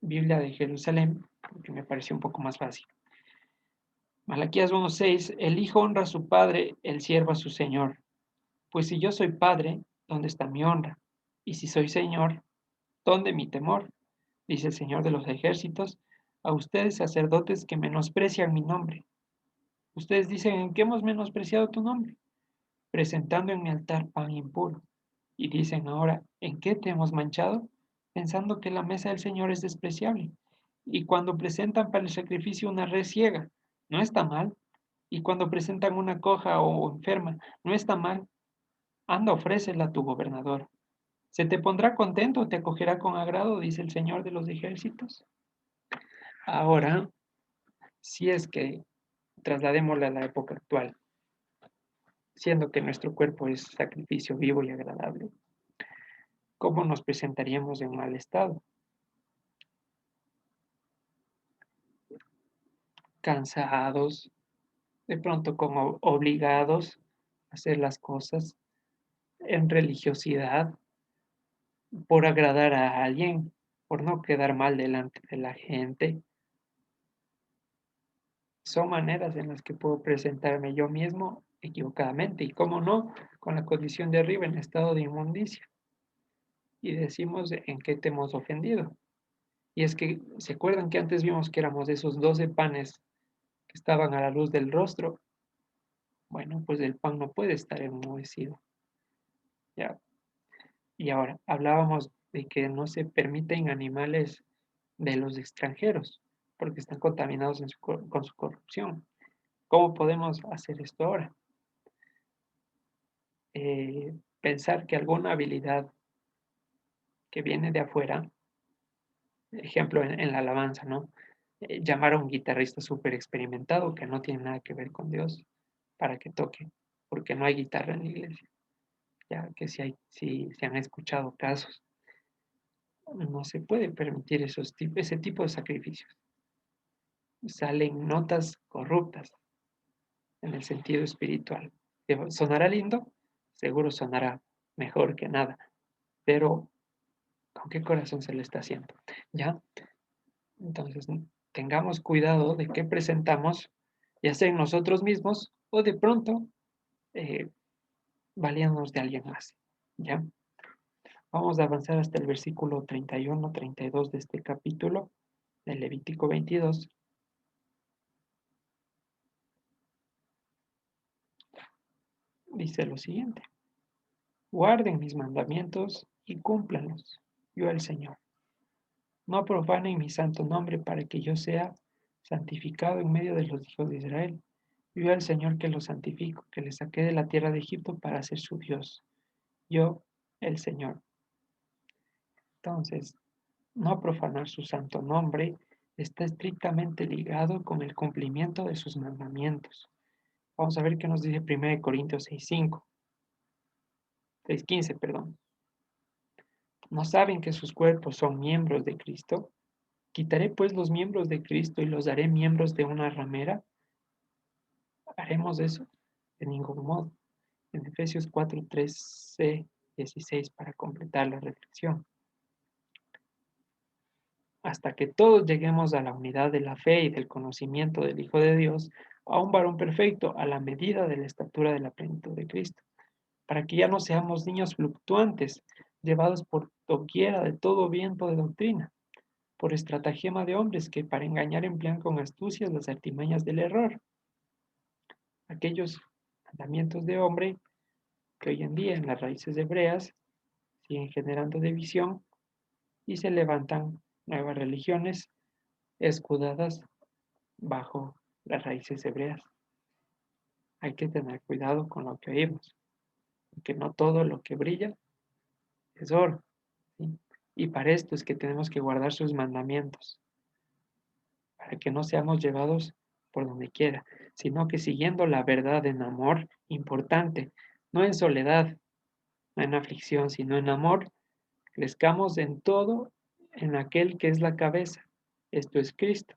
Biblia de Jerusalén, porque me pareció un poco más fácil. Malaquías 1:6, el hijo honra a su padre, el siervo a su señor. Pues si yo soy padre, ¿dónde está mi honra? Y si soy señor, ¿dónde mi temor? Dice el Señor de los ejércitos, a ustedes sacerdotes que menosprecian mi nombre. Ustedes dicen, ¿en qué hemos menospreciado tu nombre? Presentando en mi altar pan impuro. Y dicen ahora, ¿en qué te hemos manchado? Pensando que la mesa del Señor es despreciable. Y cuando presentan para el sacrificio una res ciega, no está mal. Y cuando presentan una coja o enferma, no está mal. Anda, ofrécela a tu gobernador. ¿Se te pondrá contento o te acogerá con agrado? Dice el Señor de los ejércitos. Ahora, si es que trasladémosla a la época actual, siendo que nuestro cuerpo es sacrificio vivo y agradable, ¿cómo nos presentaríamos en mal estado? Cansados, de pronto como obligados a hacer las cosas en religiosidad, por agradar a alguien, por no quedar mal delante de la gente. Son maneras en las que puedo presentarme yo mismo equivocadamente y, cómo no, con la condición de arriba en estado de inmundicia. Y decimos en qué te hemos ofendido. Y es que, ¿se acuerdan que antes vimos que éramos esos 12 panes que estaban a la luz del rostro? Bueno, pues el pan no puede estar enmohecido. ¿Ya? Y ahora, hablábamos de que no se permiten animales de los extranjeros, porque están contaminados con su corrupción. ¿Cómo podemos hacer esto ahora? Pensar que alguna habilidad que viene de afuera, ejemplo en la alabanza, ¿no? Llamar a un guitarrista súper experimentado que no tiene nada que ver con Dios para que toque, porque no hay guitarra en la iglesia. Ya que si han escuchado casos, no se puede permitir ese tipo de sacrificios. Salen notas corruptas en el sentido espiritual. ¿Sonará lindo? Seguro sonará mejor que nada, pero ¿con qué corazón se le está haciendo? ¿Ya? Entonces, tengamos cuidado de qué presentamos, ya sea en nosotros mismos o de pronto eh, valiéndonos de alguien más. ¿Ya? Vamos a avanzar hasta el versículo 31, 32 de este capítulo de Levítico 22. Dice lo siguiente: guarden mis mandamientos y cúmplanlos, yo el Señor. No profanen mi santo nombre para que yo sea santificado en medio de los hijos de Israel. Yo el Señor que los santifico, que les saqué de la tierra de Egipto para ser su Dios. Yo, el Señor. Entonces, no profanar su santo nombre está estrictamente ligado con el cumplimiento de sus mandamientos. Vamos a ver qué nos dice 1 Corintios 6:5, 6:15, perdón. ¿No saben que sus cuerpos son miembros de Cristo? ¿Quitaré pues los miembros de Cristo y los haré miembros de una ramera? ¿Haremos eso? De ningún modo. En Efesios 4:13, 16, para completar la reflexión. hasta que todos lleguemos a la unidad de la fe y del conocimiento del Hijo de Dios, a un varón perfecto, a la medida de la estatura de la plenitud de Cristo, para que ya no seamos niños fluctuantes, llevados por doquiera de todo viento de doctrina, por estratagema de hombres que para engañar emplean con astucias las artimañas del error, aquellos mandamientos de hombre que hoy en día en las raíces hebreas siguen generando división y se levantan nuevas religiones escudadas bajo las raíces hebreas. Hay que tener cuidado con lo que oímos, porque no todo lo que brilla es oro, ¿sí? Y para esto es que tenemos que guardar sus mandamientos, para que no seamos llevados por donde quiera, sino que siguiendo la verdad en amor, importante, no en soledad, no en aflicción, sino en amor, crezcamos en todo en aquel que es la cabeza, esto es Cristo,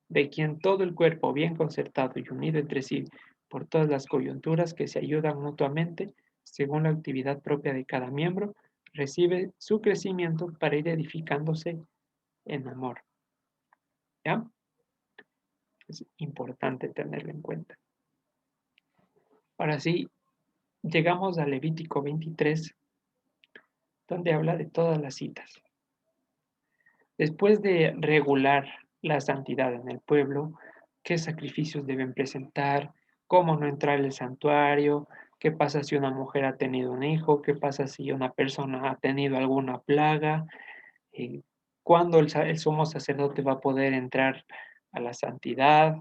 de quien todo el cuerpo, bien concertado y unido entre sí por todas las coyunturas que se ayudan mutuamente, según la actividad propia de cada miembro, recibe su crecimiento para ir edificándose en amor. ¿Ya? Es importante tenerlo en cuenta. Ahora sí, llegamos a Levítico 23, donde habla de todas las citas. Después de regular la santidad en el pueblo, qué sacrificios deben presentar, cómo no entrar al santuario, qué pasa si una mujer ha tenido un hijo, qué pasa si una persona ha tenido alguna plaga, eh, cuándo el sumo sacerdote va a poder entrar a la santidad,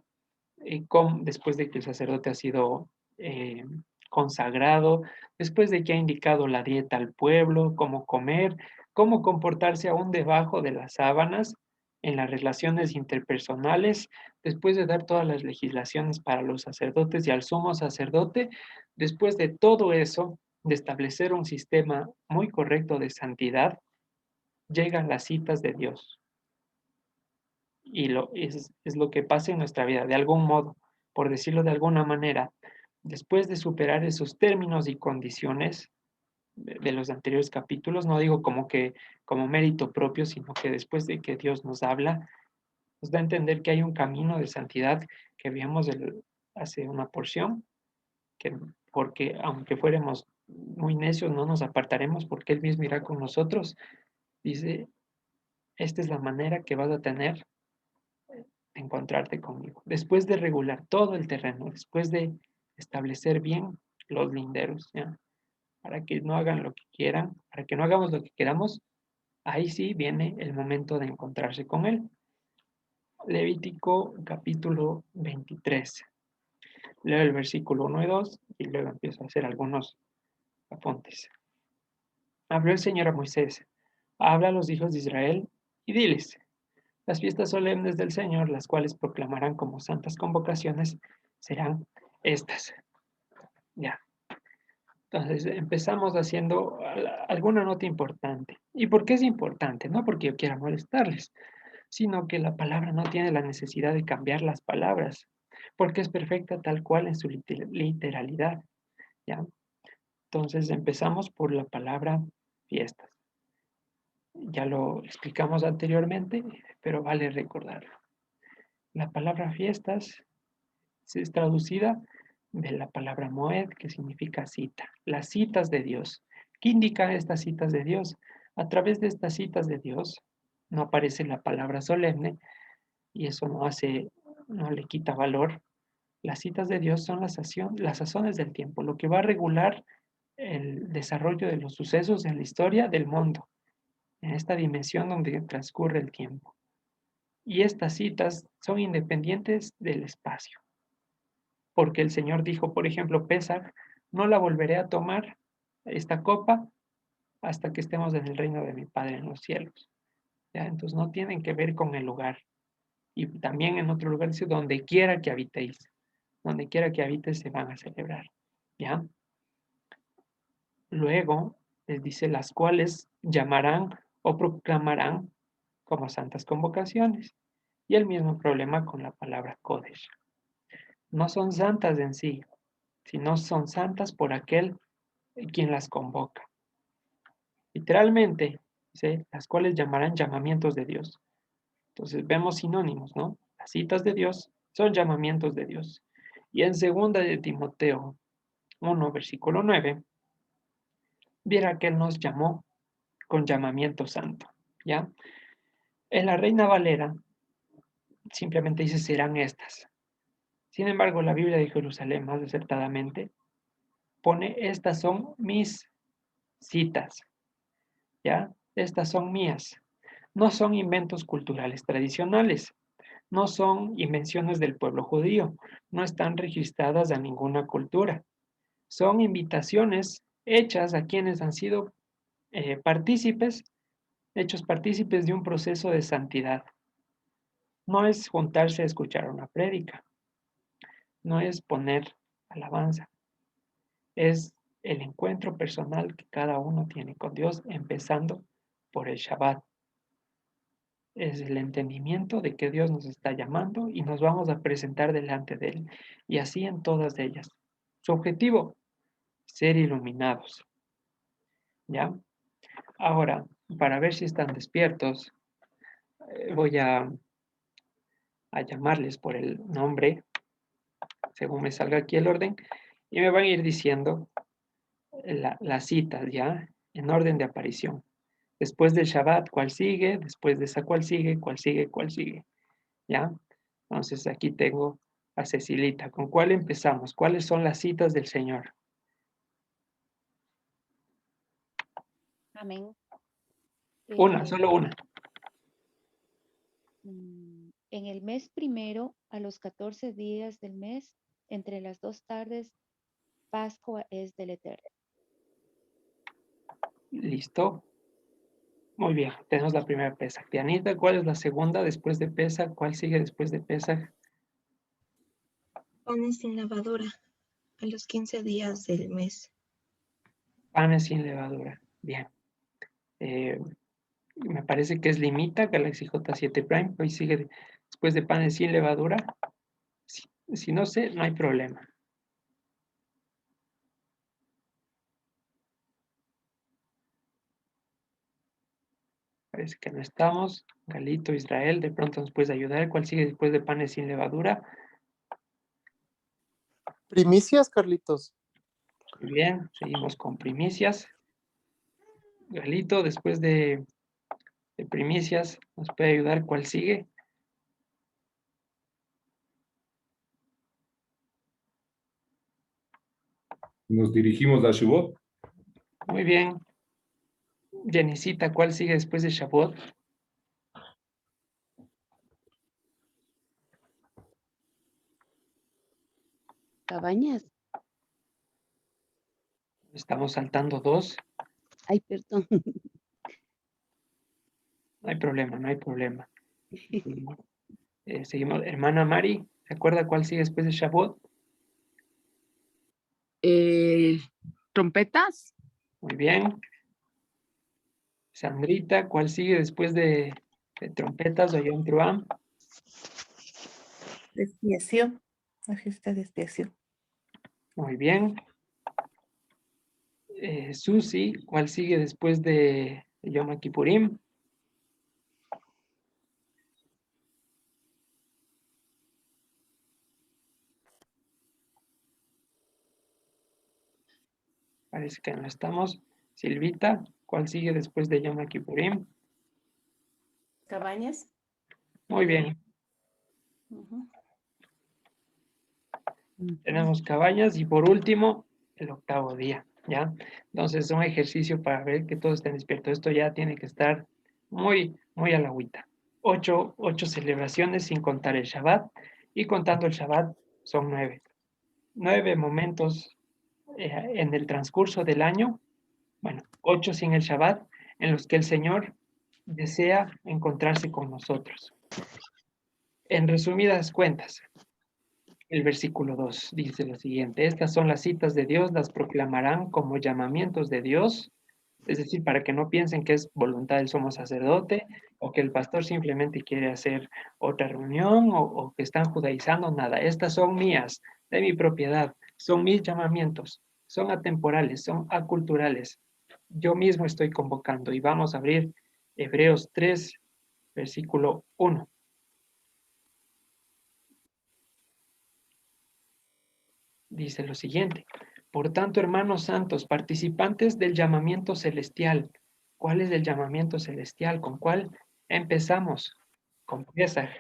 después de que el sacerdote ha sido eh, consagrado, después de que ha indicado la dieta al pueblo, cómo comer, cómo comportarse aún debajo de las sábanas en las relaciones interpersonales, después de dar todas las legislaciones para los sacerdotes y al sumo sacerdote, después de todo eso, de establecer un sistema muy correcto de santidad, llegan las citas de Dios y es lo que pasa en nuestra vida, de algún modo, por decirlo de alguna manera, después de superar esos términos y condiciones de los anteriores capítulos, no digo como que como mérito propio, sino que después de que Dios nos habla, nos da a entender que hay un camino de santidad que vimos hace una porción, que porque aunque fuéramos muy necios, no nos apartaremos porque Él mismo irá con nosotros. Dice, esta es la manera que vas a tener encontrarte conmigo. Después de regular todo el terreno, después de establecer bien los linderos, ¿ya? Para que no hagan lo que quieran, para que no hagamos lo que queramos, ahí sí viene el momento de encontrarse con Él. Levítico capítulo 23. Leo el versículo 1 y 2 y luego empiezo a hacer algunos apuntes. Habló el Señor a Moisés, habla a los hijos de Israel y diles, las fiestas solemnes del Señor, las cuales proclamarán como santas convocaciones, serán estas. Ya. Entonces empezamos haciendo alguna nota importante. ¿Y por qué es importante? No porque yo quiera molestarles, sino que la palabra no tiene la necesidad de cambiar las palabras, porque es perfecta tal cual en su literalidad. ¿Ya? Entonces empezamos por la palabra fiestas. Ya lo explicamos anteriormente, pero vale recordarlo. La palabra fiestas es traducida de la palabra moed, que significa cita, las citas de Dios. ¿Qué indican estas citas de Dios? A través de estas citas de Dios no aparece la palabra solemne y eso no le quita valor. Las citas de Dios son las sazones del tiempo, lo que va a regular el desarrollo de los sucesos en la historia del mundo, en esta dimensión donde transcurre el tiempo. Y estas citas son independientes del espacio. Porque el Señor dijo, por ejemplo, Pesach, no la volveré a tomar esta copa hasta que estemos en el reino de mi Padre en los cielos. ¿Ya? Entonces no tienen que ver con el lugar. Y también en otro lugar dice, donde quiera que habites se van a celebrar. ¿Ya? Luego les dice las cuales llamarán o proclamarán como santas convocaciones. Y el mismo problema con la palabra Kodesh. No son santas en sí, sino son santas por aquel quien las convoca. Literalmente, dice, las cuales llamarán llamamientos de Dios. Entonces vemos sinónimos, ¿no? Las citas de Dios son llamamientos de Dios. Y en segunda de Timoteo 1, versículo 9, viera que Él nos llamó con llamamiento santo, ¿ya? En la Reina Valera simplemente dice serán estas. Sin embargo, la Biblia de Jerusalén, más acertadamente, pone estas son mis citas, ¿ya? Estas son mías. No son inventos culturales tradicionales, no son invenciones del pueblo judío, no están registradas a ninguna cultura. Son invitaciones hechas a quienes han sido partícipes, hechos partícipes de un proceso de santidad. No es juntarse a escuchar una prédica, no es poner alabanza, es el encuentro personal que cada uno tiene con Dios, empezando por el Shabbat. Es el entendimiento de que Dios nos está llamando y nos vamos a presentar delante de Él. Y así en todas ellas. Su objetivo, ser iluminados. ¿Ya? Ahora, para ver si están despiertos, voy a llamarles por el nombre, según me salga aquí el orden, y me van a ir diciendo las citas, ¿ya? En orden de aparición. Después del Shabbat, ¿cuál sigue? Después de esa, ¿cuál sigue? ¿Cuál sigue? ¿Cuál sigue? ¿Ya? Entonces aquí tengo a Cecilita. ¿Con cuál empezamos? ¿Cuáles son las citas del Señor? Amén. Una, solo una. En el mes primero, a los 14 días del mes, entre las 2 tardes, Pascua es del Eterno. Listo. Muy bien, tenemos la primera Pesaj. Dianita, ¿cuál es la segunda después de Pesaj? ¿Cuál sigue después de Pesaj? Panes sin levadura a los 15 días del mes. Panes sin levadura. Bien. Me parece que es Limita, Galaxy J7 Prime. Hoy sigue después de panes sin levadura. Si no sé, no hay problema. Parece que no estamos. Galito, Israel, de pronto nos puedes ayudar. ¿Cuál sigue después de panes sin levadura? Primicias, Carlitos. Muy bien, seguimos con primicias. Galito, después de primicias, ¿nos puede ayudar? ¿Cuál sigue? Nos dirigimos a Shavuot. Muy bien. Jenicita, ¿cuál sigue después de Shavuot? Cabañas. Estamos saltando dos. Ay, perdón. No hay problema, no hay problema. Seguimos. Hermana Mari, ¿se acuerda cuál sigue después de Shavuot? Trompetas. Muy bien. Sandrita, ¿cuál sigue después de trompetas o Yom Teruah? Expiación. La fiesta de expiación. Muy bien. Susi, ¿cuál sigue después de Yom Kippurim? Parece que no estamos. Silvita, ¿cuál sigue después de Yom Kippurim? Cabañas. Muy bien. Tenemos cabañas y por último, el octavo día, ¿ya? Entonces, un ejercicio para ver que todos estén despiertos. Esto ya tiene que estar muy, muy a la agüita. Ocho celebraciones sin contar el Shabbat y contando el Shabbat son 9. 9 momentos en el transcurso del año, bueno, 8 sin el Shabbat, en los que el Señor desea encontrarse con nosotros. En resumidas cuentas, el versículo 2 dice lo siguiente: estas son las citas de Dios, las proclamarán como llamamientos de Dios, es decir, para que no piensen que es voluntad del sumo sacerdote o que el pastor simplemente quiere hacer otra reunión o que están judaizando, nada. Estas son mías, de mi propiedad, son mis llamamientos, son atemporales, son aculturales. Yo mismo estoy convocando y vamos a abrir Hebreos 3, versículo 1. Dice lo siguiente: por tanto, hermanos santos, participantes del llamamiento celestial. ¿Cuál es el llamamiento celestial? ¿Con cuál empezamos? Con Pesaj.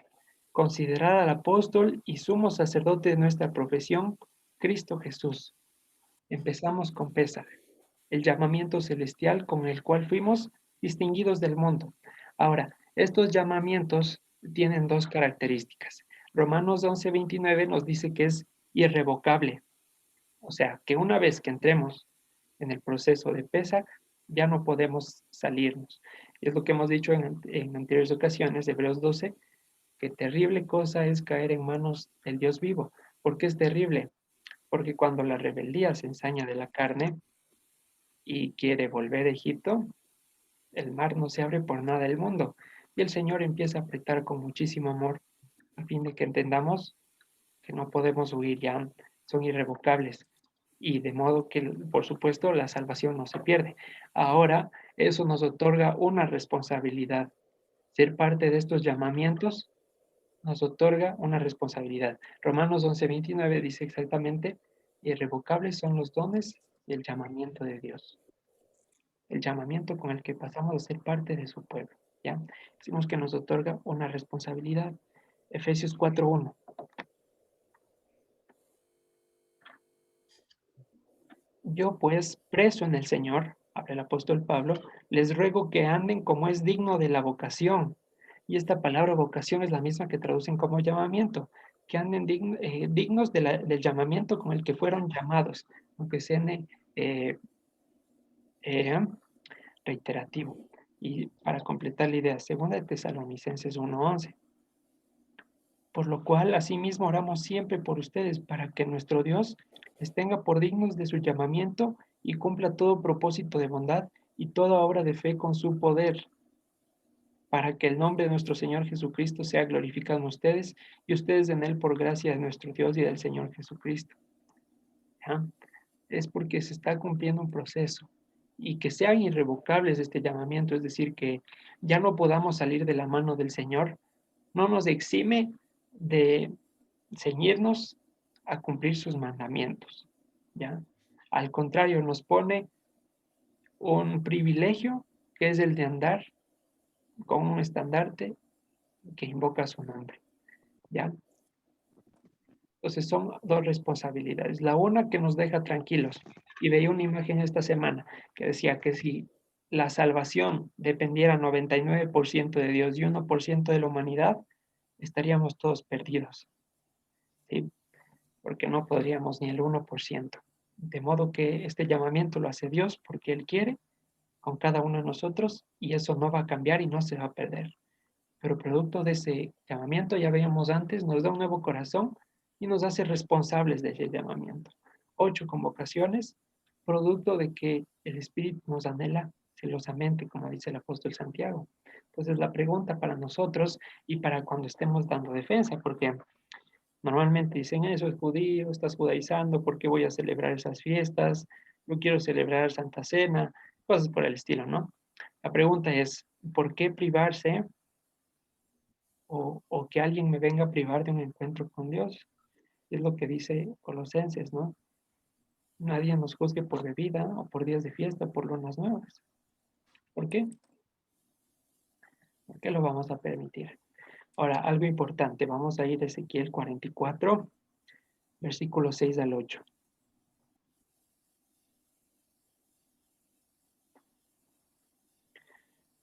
Considerar al apóstol y sumo sacerdote de nuestra profesión, Cristo Jesús. Empezamos con Pesaj, el llamamiento celestial con el cual fuimos distinguidos del mundo. Ahora, estos llamamientos tienen dos características. Romanos 11:29 nos dice que es irrevocable. O sea, que una vez que entremos en el proceso de Pesaj, ya no podemos salirnos. Es lo que hemos dicho en anteriores ocasiones, Hebreos 12, que terrible cosa es caer en manos del Dios vivo. ¿Por qué es terrible? Porque cuando la rebeldía se ensaña de la carne y quiere volver a Egipto, el mar no se abre por nada del mundo. Y el Señor empieza a apretar con muchísimo amor a fin de que entendamos que no podemos huir ya, son irrevocables. Y de modo que, por supuesto, la salvación no se pierde. Ahora, eso nos otorga una responsabilidad. Ser parte de estos llamamientos nos otorga una responsabilidad. Romanos 11:29 dice exactamente: irrevocables son los dones y el llamamiento de Dios. El llamamiento con el que pasamos a ser parte de su pueblo. ¿Ya? Decimos que nos otorga una responsabilidad. Efesios 4:1. Yo pues, preso en el Señor, habla el apóstol Pablo, les ruego que anden como es digno de la vocación. Y esta palabra vocación es la misma que traducen como llamamiento, que anden dignos del llamamiento con el que fueron llamados, aunque sea eh, eh, reiterativo. Y para completar la idea, 2 Tesalonicenses 1:11. Por lo cual, asimismo, oramos siempre por ustedes, para que nuestro Dios les tenga por dignos de su llamamiento y cumpla todo propósito de bondad y toda obra de fe con su poder, para que el nombre de nuestro Señor Jesucristo sea glorificado en ustedes y ustedes en él por gracia de nuestro Dios y del Señor Jesucristo. ¿Ya? Es porque se está cumpliendo un proceso y que sean irrevocables este llamamiento, es decir, que ya no podamos salir de la mano del Señor, no nos exime de ceñirnos a cumplir sus mandamientos, ¿ya? Al contrario, nos pone un privilegio que es el de andar con un estandarte que invoca su nombre, ¿ya? Entonces son dos responsabilidades. La una que nos deja tranquilos. Y veía una imagen esta semana que decía que si la salvación dependiera 99% de Dios y 1% de la humanidad, estaríamos todos perdidos, ¿sí? Porque no podríamos ni el 1%. De modo que este llamamiento lo hace Dios porque Él quiere con cada uno de nosotros y eso no va a cambiar y no se va a perder. Pero producto de ese llamamiento, ya veíamos antes, nos da un nuevo corazón y nos hace responsables de ese llamamiento. 8 convocaciones, producto de que el Espíritu nos anhela celosamente, como dice el apóstol Santiago. Entonces la pregunta para nosotros y para cuando estemos dando defensa, porque normalmente dicen: eso es judío, estás judaizando, ¿por qué voy a celebrar esas fiestas? No quiero celebrar Santa Cena, cosas por el estilo, ¿no? La pregunta es: ¿por qué privarse o que alguien me venga a privar de un encuentro con Dios? Es lo que dice Colosenses, ¿no? Nadie nos juzgue por bebida o por días de fiesta, por lunas nuevas. ¿Por qué? ¿Por qué lo vamos a permitir? Ahora, algo importante, vamos a ir a Ezequiel 44, versículos 6 al 8.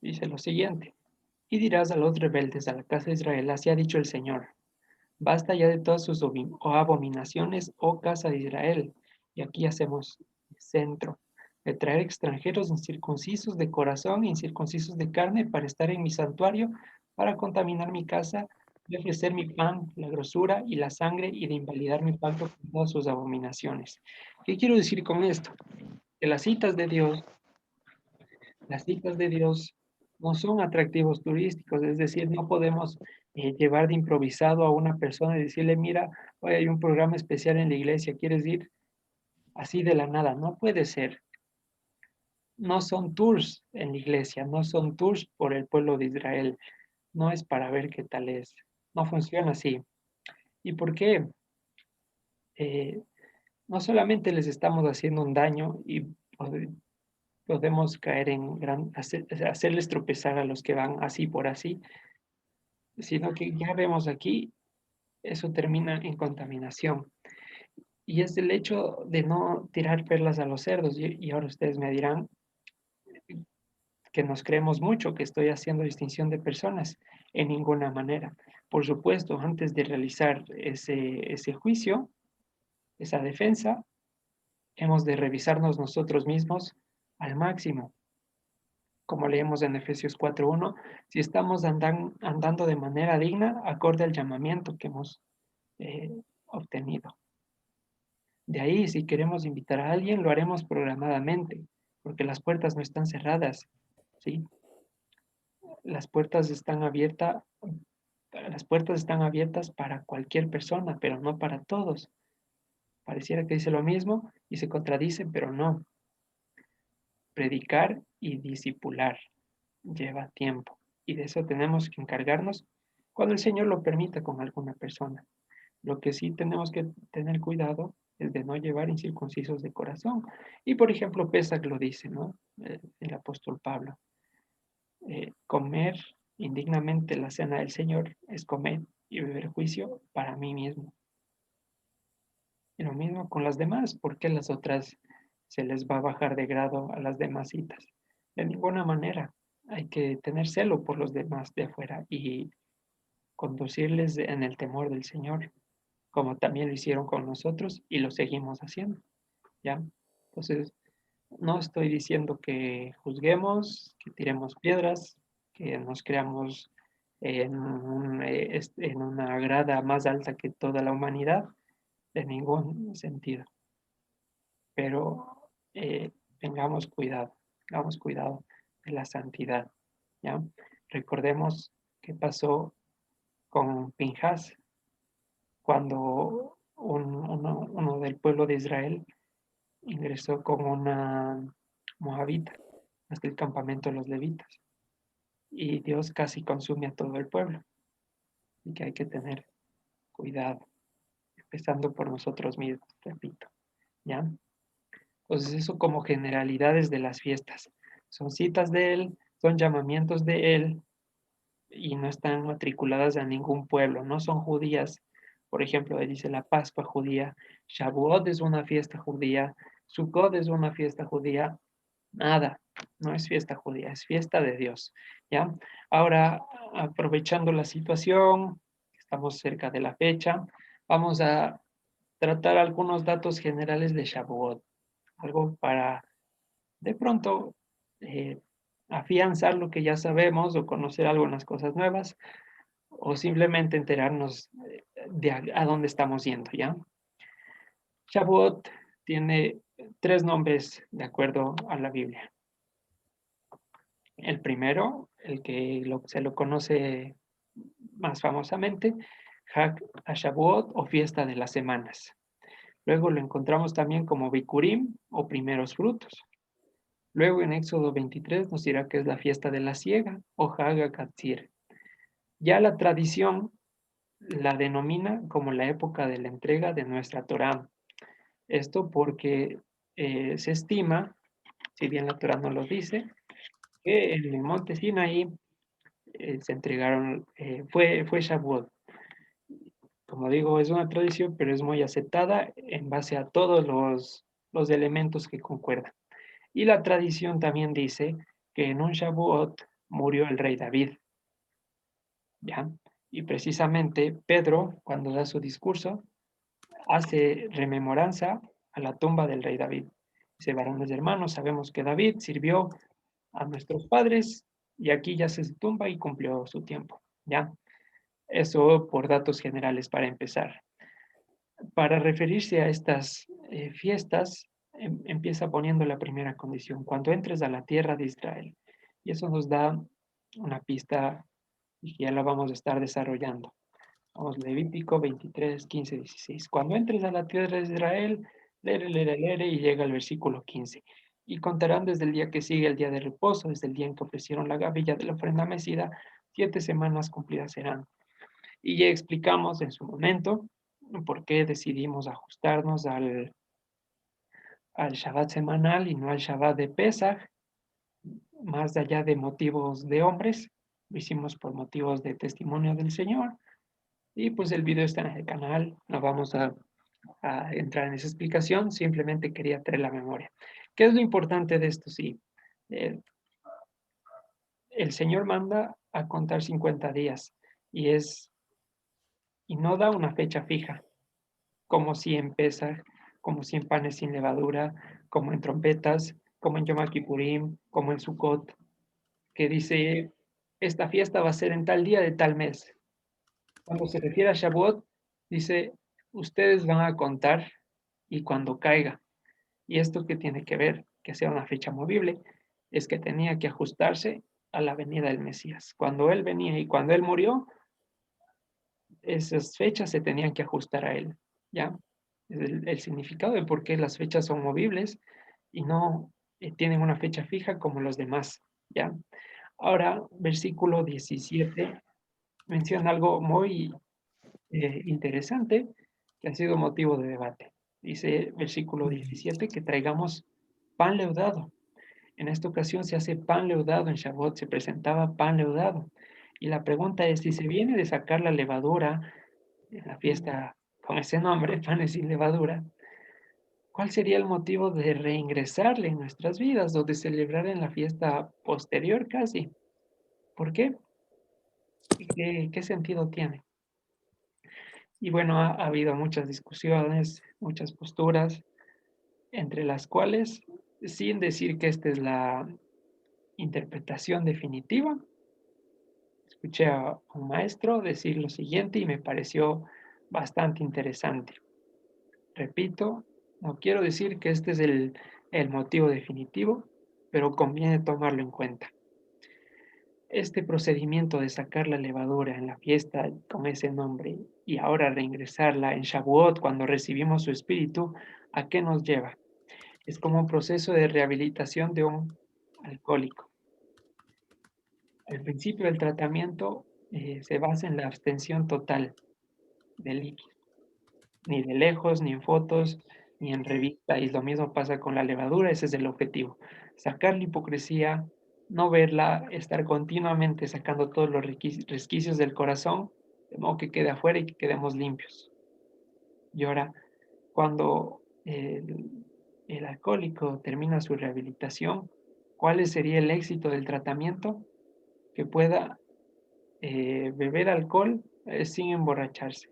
Dice lo siguiente: y dirás a los rebeldes, a la casa de Israel: así ha dicho el Señor, basta ya de todas sus abominaciones, oh casa de Israel. Y aquí hacemos centro de traer extranjeros incircuncisos de corazón e incircuncisos de carne para estar en mi santuario, para contaminar mi casa, de ofrecer mi pan, la grosura y la sangre, y de invalidar mi pacto con todas sus abominaciones. ¿Qué quiero decir con esto? Que las citas de Dios no son atractivos turísticos, es decir, no podemos llevar de improvisado a una persona y decirle: mira, hoy hay un programa especial en la iglesia, ¿quieres ir? Así de la nada, no puede ser. No son tours en la iglesia, no son tours por el pueblo de Israel. no es para ver qué tal es. No funciona así. ¿Y por qué? Eh, no solamente les estamos haciendo un daño y podemos caer en hacerles tropezar a los que van así por así, sino que ya vemos aquí, eso termina en contaminación. Y es el hecho de no tirar perlas a los cerdos. Y ahora ustedes me dirán que nos creemos mucho, que estoy haciendo distinción de personas. En ninguna manera. Por supuesto, antes de realizar ese juicio, esa defensa, hemos de revisarnos nosotros mismos al máximo. Como leemos en Efesios 4:1, si estamos andando de manera digna, acorde al llamamiento que hemos obtenido. De ahí, si queremos invitar a alguien, lo haremos programadamente, porque las puertas no están cerradas, ¿sí? Las puertas están abiertas, las puertas están abiertas para cualquier persona, pero no para todos. Pareciera que dice lo mismo y se contradice, pero no. Predicar y discipular lleva tiempo, y de eso tenemos que encargarnos cuando el Señor lo permita con alguna persona. Lo que sí tenemos que tener cuidado es de no llevar incircuncisos de corazón. Y por ejemplo, Pésac lo dice, ¿no? El apóstol Pablo. Comer indignamente la cena del Señor es comer y beber juicio para mí mismo. Y lo mismo con las demás, porque las otras se les va a bajar de grado a las demás citas. De ninguna manera. Hay que tener celo por los demás de afuera y conducirles en el temor del Señor, como también lo hicieron con nosotros y lo seguimos haciendo, ¿ya? Entonces, no estoy diciendo que juzguemos, que tiremos piedras, que nos creamos en una grada más alta que toda la humanidad, de ningún sentido. Pero tengamos cuidado de la santidad, ¿ya? Recordemos qué pasó con Pinjas cuando uno del pueblo de Israel ingresó con una moabita hasta el campamento de los levitas y Dios casi consume a todo el pueblo y que hay que tener cuidado, empezando por nosotros mismos, repito, ¿ya? Entonces eso como generalidades de las fiestas. Son citas de Él, son llamamientos de Él y no están matriculadas a ningún pueblo, no son judías. Por ejemplo, ahí dice la Pascua judía, Shavuot es una fiesta judía, Sukkot es una fiesta judía, nada, no es fiesta judía, es fiesta de Dios, ¿ya? Ahora, aprovechando la situación, estamos cerca de la fecha, vamos a tratar algunos datos generales de Shavuot, algo para de pronto eh, afianzar lo que ya sabemos o conocer algunas cosas nuevas o simplemente enterarnos de a dónde estamos yendo, ¿ya? Shavuot tiene tres nombres de acuerdo a la Biblia. El primero, el que se lo conoce más famosamente, Hag HaShavuot o fiesta de las semanas. Luego lo encontramos también como Bikurim o primeros frutos. Luego en Éxodo 23 nos dirá que es la fiesta de la siega o Hag HaKatzir. Ya la tradición la denomina como la época de la entrega de nuestra Torá. Esto porque se estima, si bien la Torá no lo dice, que en el monte Sinaí se entregaron, fue Shavuot. Como digo, es una tradición, pero es muy aceptada en base a todos los elementos que concuerdan. Y la tradición también dice que en un Shavuot murió el rey David, ¿ya? Y precisamente Pedro, cuando da su discurso, hace rememoranza a la tumba del rey David. Dice, varones hermanos, sabemos que David sirvió a nuestros padres y aquí ya se tumba y cumplió su tiempo, ¿ya? Eso por datos generales para empezar. Para referirse a estas fiestas, empieza poniendo la primera condición, cuando entres a la tierra de Israel. Y eso nos da una pista y que ya la vamos a estar desarrollando. Vamos, Levítico 23, 15, 16. Cuando entres a la tierra de Israel, lere, y llega al versículo 15. y contarán desde el día que sigue el día de reposo, desde el día en que ofrecieron la gavilla de la ofrenda mecida, 7 semanas cumplidas serán. Y ya explicamos en su momento por qué decidimos ajustarnos al Shabbat semanal y no al Shabbat de Pesach, más allá de motivos de hombres, lo hicimos por motivos de testimonio del Señor. Y pues el video está en el canal, no vamos a entrar en esa explicación, simplemente quería traer la memoria. ¿Qué es lo importante de esto? Sí, eh, el Señor manda a contar 50 días y no da una fecha fija, como si en Pesaj, como si en panes sin levadura, como en trompetas, como en Yom Kippurim, como en Sukkot, que dice, esta fiesta va a ser en tal día de tal mes. Cuando se refiere a Shavuot, dice, ustedes van a contar y cuando caiga. ¿Y esto qué tiene que ver? Que sea una fecha movible, es que tenía que ajustarse a la venida del Mesías. Cuando él venía y cuando él murió, esas fechas se tenían que ajustar a él, ¿ya? Es el significado de por qué las fechas son movibles y no tienen una fecha fija como los demás, ¿ya? Ahora, versículo 17 menciona algo muy interesante que ha sido motivo de debate. Dice versículo 17 que traigamos pan leudado. En esta ocasión se hace pan leudado en Shavuot, se presentaba pan leudado. Y la pregunta es, si se viene de sacar la levadura en la fiesta con ese nombre, panes sin levadura, ¿cuál sería el motivo de reingresarle en nuestras vidas o de celebrar en la fiesta posterior casi? ¿Por qué? ¿Qué sentido tiene? Y bueno, ha habido muchas discusiones, muchas posturas, entre las cuales, sin decir que esta es la interpretación definitiva, escuché a un maestro decir lo siguiente y me pareció bastante interesante. Repito, no quiero decir que este es el motivo definitivo, pero conviene tomarlo en cuenta. Este procedimiento de sacar la levadura en la fiesta con ese nombre y ahora reingresarla en Shavuot cuando recibimos su espíritu, ¿a qué nos lleva? Es como un proceso de rehabilitación de un alcohólico. Al principio del tratamiento se basa en la abstención total de líquido, ni de lejos, ni en fotos, ni en revista, y lo mismo pasa con la levadura, ese es el objetivo, sacar la hipocresía, no verla, estar continuamente sacando todos los resquicios del corazón, de modo que quede afuera y que quedemos limpios. Y ahora, cuando el alcohólico termina su rehabilitación, ¿cuál sería el éxito del tratamiento? Que pueda beber alcohol sin emborracharse,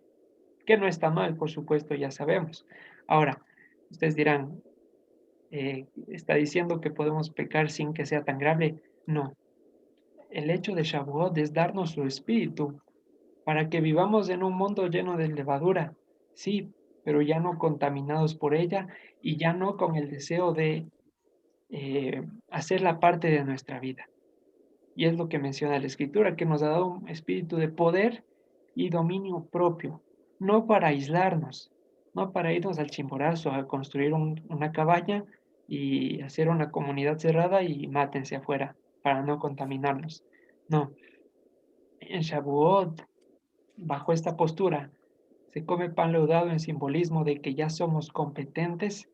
que no está mal, por supuesto, ya sabemos. Ahora, ustedes dirán, ¿está diciendo que podemos pecar sin que sea tan grave? No. El hecho de Shavuot es darnos su espíritu para que vivamos en un mundo lleno de levadura, sí, pero ya no contaminados por ella y ya no con el deseo de hacerla parte de nuestra vida. Y es lo que menciona la Escritura, que nos ha dado un espíritu de poder y dominio propio, no para aislarnos, no para irnos al Chimborazo a construir una cabaña y hacer una comunidad cerrada y mátense afuera para no contaminarnos. No, en Shavuot, bajo esta postura, se come pan leudado en simbolismo de que ya somos competentes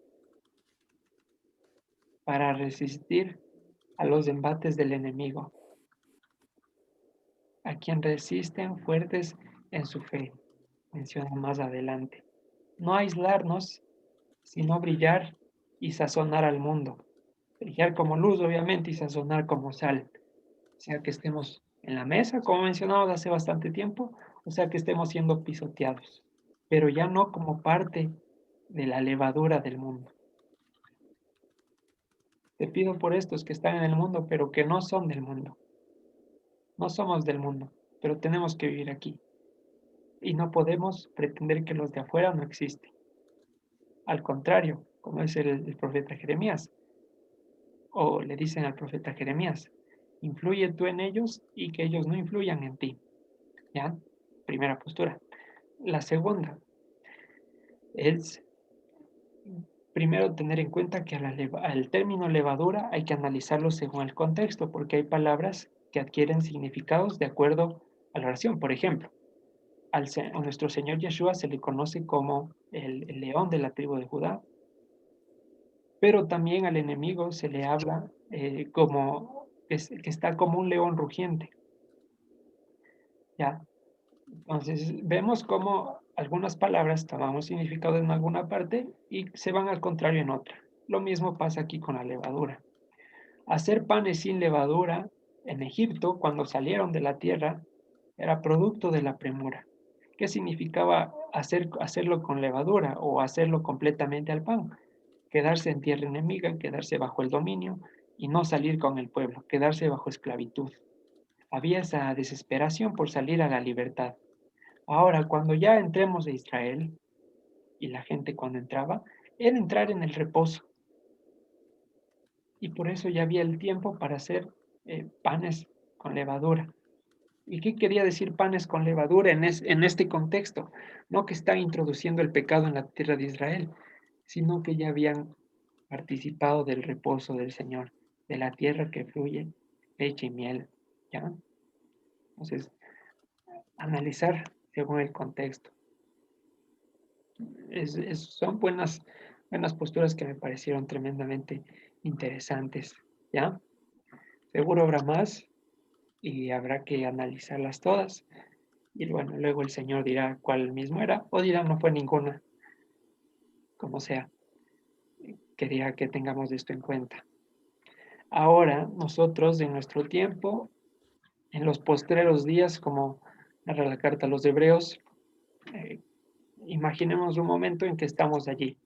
para resistir a los embates del enemigo, a quien resisten fuertes en su fe, menciona más adelante. No aislarnos, sino brillar y sazonar al mundo. Brillar como luz, obviamente, y sazonar como sal. O sea que estemos en la mesa, como mencionamos hace bastante tiempo, o sea que estemos siendo pisoteados, pero ya no como parte de la levadura del mundo. Te pido por estos que están en el mundo, pero que no son del mundo. No somos del mundo, pero tenemos que vivir aquí. Y no podemos pretender que los de afuera no existen. Al contrario, como dice el profeta Jeremías, o le dicen al profeta Jeremías, influye tú en ellos y que ellos no influyan en ti. ¿Ya? Primera postura. La segunda es primero tener en cuenta que al término levadura hay que analizarlo según el contexto, porque hay palabras que adquieren significados de acuerdo a la oración. Por ejemplo, a nuestro Señor Yeshua se le conoce como el león de la tribu de Judá, pero también al enemigo se le habla como que está como un león rugiente. ¿Ya? Entonces, vemos cómo algunas palabras tomamos significado en alguna parte y se van al contrario en otra. Lo mismo pasa aquí con la levadura. Hacer panes sin levadura en Egipto, cuando salieron de la tierra, era producto de la premura. ¿Qué significaba hacerlo con levadura o hacerlo completamente al pan? Quedarse en tierra enemiga, quedarse bajo el dominio y no salir con el pueblo, quedarse bajo esclavitud. Había esa desesperación por salir a la libertad. Ahora, cuando ya entremos a Israel, y la gente cuando entraba, era entrar en el reposo. Y por eso ya había el tiempo para hacer panes con levadura. ¿Y qué quería decir panes con levadura en este contexto? No que están introduciendo el pecado en la tierra de Israel, sino que ya habían participado del reposo del Señor, de la tierra que fluye leche y miel. ¿Ya? Entonces, analizar según el contexto. Son buenas posturas que me parecieron tremendamente interesantes, ¿ya? Seguro habrá más y habrá que analizarlas todas. Y bueno, luego el Señor dirá cuál mismo era, o dirá no fue ninguna, como sea. Quería que tengamos esto en cuenta. Ahora, nosotros en nuestro tiempo, en los postreros días, como narra la carta a los Hebreos, eh, imaginemos un momento en que estamos allí.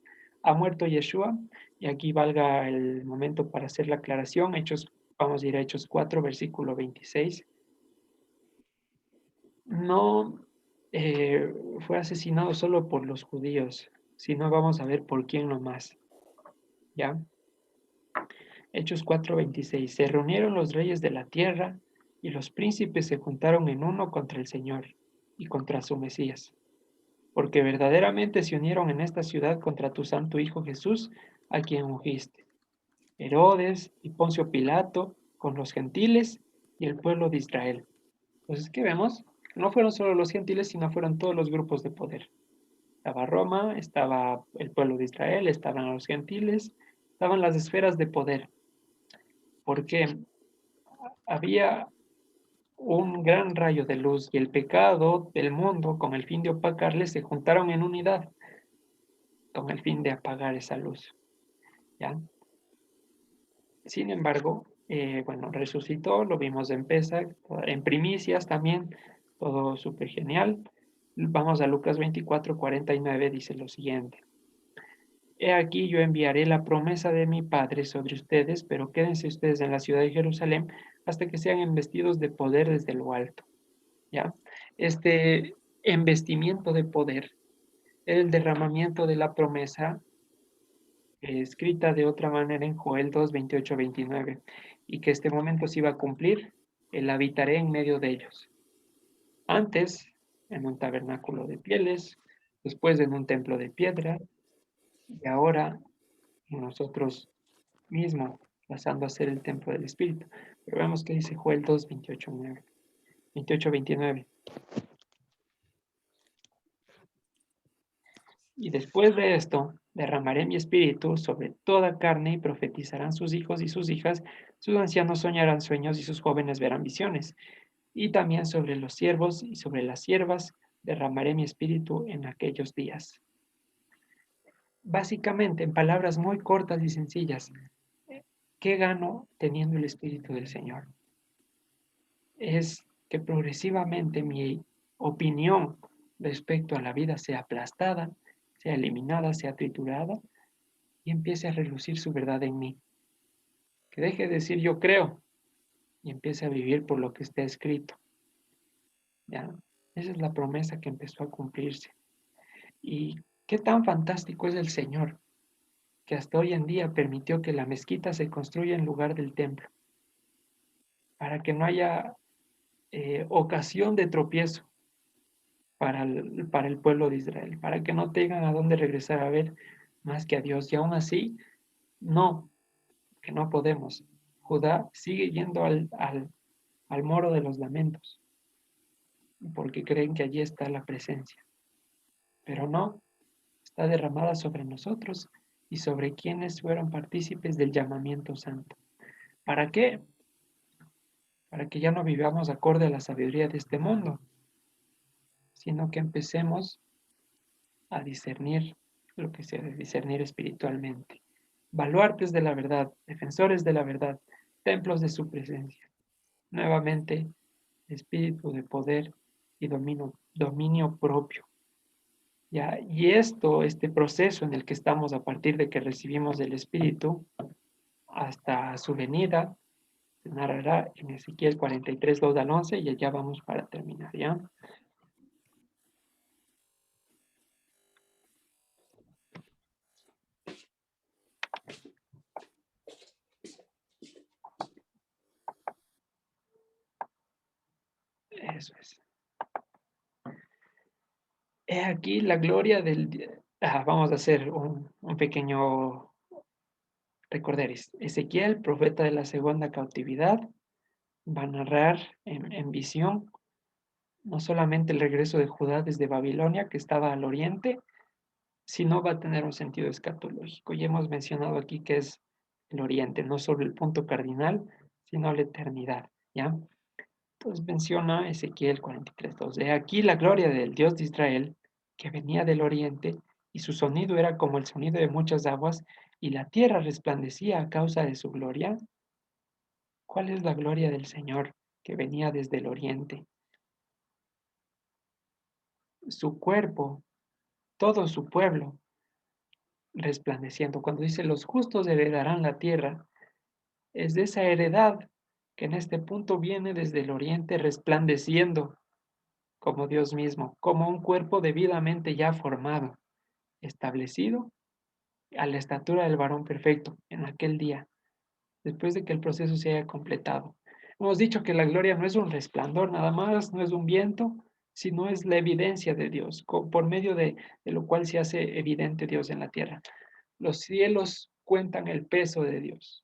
Ha muerto Yeshua, y aquí valga el momento para hacer la aclaración. Vamos a ir a Hechos 4, versículo 26. No fue asesinado solo por los judíos, sino vamos a ver por quién nomás. ¿Ya? Hechos 4, 26. Se reunieron los reyes de la tierra y los príncipes se juntaron en uno contra el Señor y contra su Mesías, porque verdaderamente se unieron en esta ciudad contra tu santo Hijo Jesús, a quien ungiste. Herodes y Poncio Pilato con los gentiles y el pueblo de Israel. Entonces, ¿qué vemos? No fueron solo los gentiles, sino fueron todos los grupos de poder. Estaba Roma, estaba el pueblo de Israel, estaban los gentiles, estaban las esferas de poder, porque había un gran rayo de luz y el pecado del mundo, con el fin de opacarle, se juntaron en unidad, con el fin de apagar esa luz. ¿Ya? Sin embargo, bueno, resucitó, lo vimos en Pesach, en primicias también, todo súper genial. Vamos a Lucas 24, 49, dice lo siguiente. He aquí yo enviaré la promesa de mi Padre sobre ustedes, pero quédense ustedes en la ciudad de Jerusalén hasta que sean investidos de poder desde lo alto. ¿Ya? Este embestimiento de poder, el derramamiento de la promesa escrita de otra manera en Joel 2, 28, 29, y que este momento se iba a cumplir, el habitaré en medio de ellos. Antes, en un tabernáculo de pieles, después en un templo de piedra, y ahora en nosotros mismos, pasando a ser el templo del Espíritu. Pero vemos que dice Joel 2, 28, 28, 29. Y después de esto, derramaré mi espíritu sobre toda carne y profetizarán sus hijos y sus hijas, sus ancianos soñarán sueños y sus jóvenes verán visiones. Y también sobre los siervos y sobre las siervas derramaré mi espíritu en aquellos días. Básicamente, en palabras muy cortas y sencillas, ¿qué gano teniendo el espíritu del Señor? Es que progresivamente mi opinión respecto a la vida sea aplastada, sea eliminada, sea triturada y empiece a relucir su verdad en mí. Que deje de decir yo creo y empiece a vivir por lo que está escrito. ¿Ya? Esa es la promesa que empezó a cumplirse. Y qué tan fantástico es el Señor, que hasta hoy en día permitió que la mezquita se construya en lugar del templo, para que no haya ocasión de tropiezo para el pueblo de Israel, para que no tengan a dónde regresar a ver más que a Dios. Y aún así, no, que no podemos. Judá sigue yendo al Moro de los Lamentos, porque creen que allí está la presencia. Pero no, está derramada sobre nosotros y sobre quienes fueron partícipes del llamamiento santo. ¿Para qué? Para que ya no vivamos acorde a la sabiduría de este mundo, sino que empecemos a discernir lo que se debe discernir espiritualmente. Baluartes de la verdad, defensores de la verdad, templos de su presencia. Nuevamente, espíritu de poder y dominio propio. ¿Ya? Y este proceso en el que estamos a partir de que recibimos el Espíritu hasta su venida, se narrará en Ezequiel 43, 2 al 11, y allá vamos para terminar, ¿ya? Eso es. He aquí la gloria del día. Vamos a hacer un pequeño recorderis. Ezequiel, profeta de la segunda cautividad, va a narrar en visión no solamente el regreso de Judá desde Babilonia, que estaba al oriente, sino va a tener un sentido escatológico. Y hemos mencionado aquí que es el oriente, no solo el punto cardinal, sino la eternidad, ¿ya? Entonces menciona Ezequiel 43:2. De aquí la gloria del Dios de Israel, que venía del oriente, y su sonido era como el sonido de muchas aguas, y la tierra resplandecía a causa de su gloria. ¿Cuál es la gloria del Señor que venía desde el oriente? Su cuerpo, todo su pueblo, resplandeciendo. Cuando dice los justos heredarán la tierra, es de esa heredad que en este punto viene desde el oriente resplandeciendo como Dios mismo, como un cuerpo debidamente ya formado, establecido a la estatura del varón perfecto en aquel día, después de que el proceso se haya completado. Hemos dicho que la gloria no es un resplandor nada más, no es un viento, sino es la evidencia de Dios, por medio de lo cual se hace evidente Dios en la tierra. Los cielos cuentan el peso de Dios,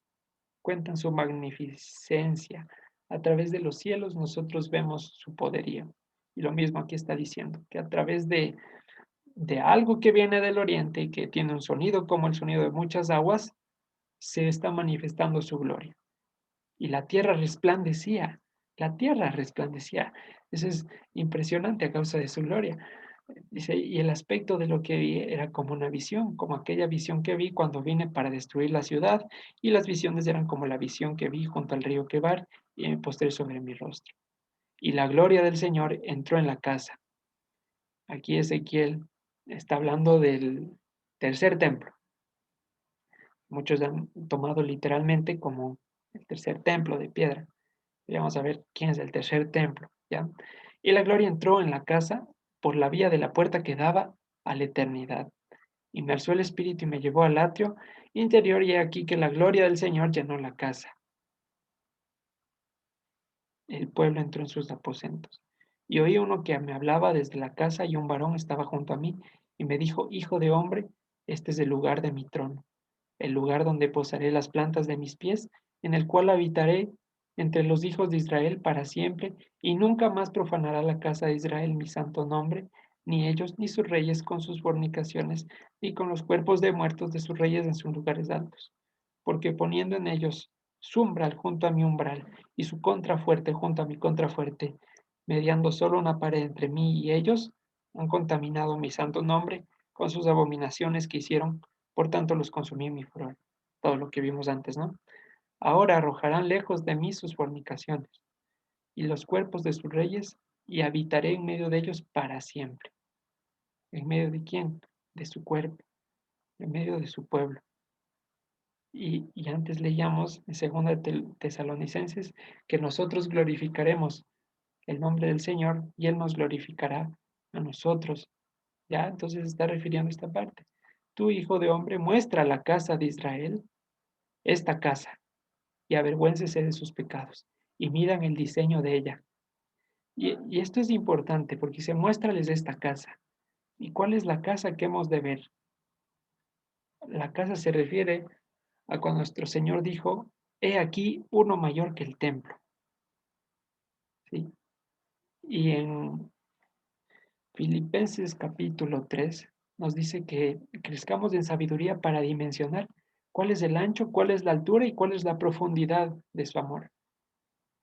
cuentan su magnificencia. A través de los cielos nosotros vemos su poderío. Y lo mismo aquí está diciendo, que a través de algo que viene del oriente y que tiene un sonido como el sonido de muchas aguas, se está manifestando su gloria. Y la tierra resplandecía. Eso es impresionante a causa de su gloria. Dice, y el aspecto de lo que vi era como una visión, como aquella visión que vi cuando vine para destruir la ciudad, y las visiones eran como la visión que vi junto al río Quebar, y me postré sobre mi rostro. Y la gloria del Señor entró en la casa. Aquí Ezequiel está hablando del tercer templo. Muchos han tomado literalmente como el tercer templo de piedra. Vamos a ver quién es el tercer templo, ¿ya? Y la gloria entró en la casa por la vía de la puerta que daba a la eternidad. Y me alzó el espíritu y me llevó al atrio interior, y he aquí que la gloria del Señor llenó la casa. El pueblo entró en sus aposentos. Y oí uno que me hablaba desde la casa, y un varón estaba junto a mí, y me dijo, hijo de hombre, este es el lugar de mi trono, el lugar donde posaré las plantas de mis pies, en el cual habitaré entre los hijos de Israel para siempre, y nunca más profanará la casa de Israel mi santo nombre, ni ellos ni sus reyes con sus fornicaciones, ni con los cuerpos de muertos de sus reyes en sus lugares altos, porque poniendo en ellos su umbral junto a mi umbral, y su contrafuerte junto a mi contrafuerte, mediando solo una pared entre mí y ellos, han contaminado mi santo nombre con sus abominaciones que hicieron, por tanto los consumí en mi furor. Todo lo que vimos antes, ¿no? Ahora arrojarán lejos de mí sus fornicaciones y los cuerpos de sus reyes, y habitaré en medio de ellos para siempre. ¿En medio de quién? De su cuerpo, en medio de su pueblo. Y antes leíamos en 2 Tesalonicenses que nosotros glorificaremos el nombre del Señor y Él nos glorificará a nosotros. ¿Ya? Entonces está refiriendo a esta parte. Tú, hijo de hombre, muestra a la casa de Israel esta casa, y avergüéncese de sus pecados, y miran el diseño de ella. Y esto es importante porque se muéstrales esta casa. ¿Y cuál es la casa que hemos de ver? La casa se refiere a cuando nuestro Señor dijo, he aquí uno mayor que el templo. ¿Sí? Y en Filipenses capítulo 3 nos dice que crezcamos en sabiduría para dimensionar cuál es el ancho, cuál es la altura y cuál es la profundidad de su amor.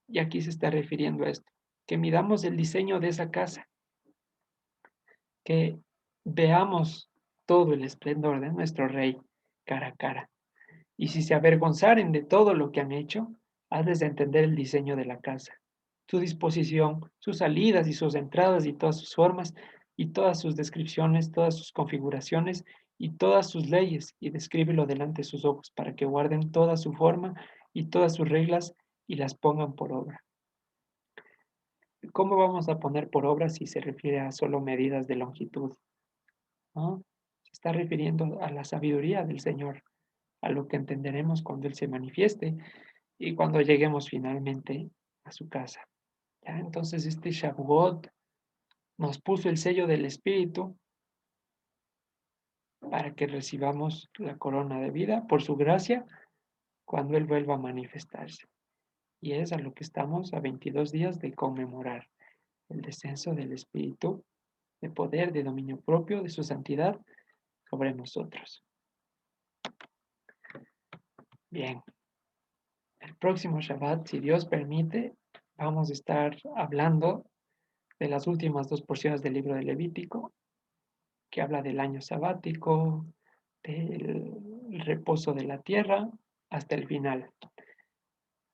Y aquí se está refiriendo a esto, que midamos el diseño de esa casa, que veamos todo el esplendor de nuestro Rey cara a cara. Y si se avergonzaren de todo lo que han hecho, hazles de entender el diseño de la casa, su disposición, sus salidas y sus entradas y todas sus formas y todas sus descripciones, todas sus configuraciones y todas sus leyes, y descríbelo delante de sus ojos para que guarden toda su forma y todas sus reglas y las pongan por obra. ¿Cómo vamos a poner por obra si se refiere a solo medidas de longitud? ¿No? Se está refiriendo a la sabiduría del Señor, a lo que entenderemos cuando Él se manifieste y cuando lleguemos finalmente a su casa. ¿Ya? Entonces este Shavuot nos puso el sello del Espíritu para que recibamos la corona de vida por su gracia cuando Él vuelva a manifestarse. Y es a lo que estamos a 22 días de conmemorar, el descenso del Espíritu, de poder, de dominio propio, de su santidad sobre nosotros. Bien, el próximo Shabbat, si Dios permite, vamos a estar hablando de las últimas dos porciones del libro de Levítico, que habla del año sabático, del reposo de la tierra, hasta el final.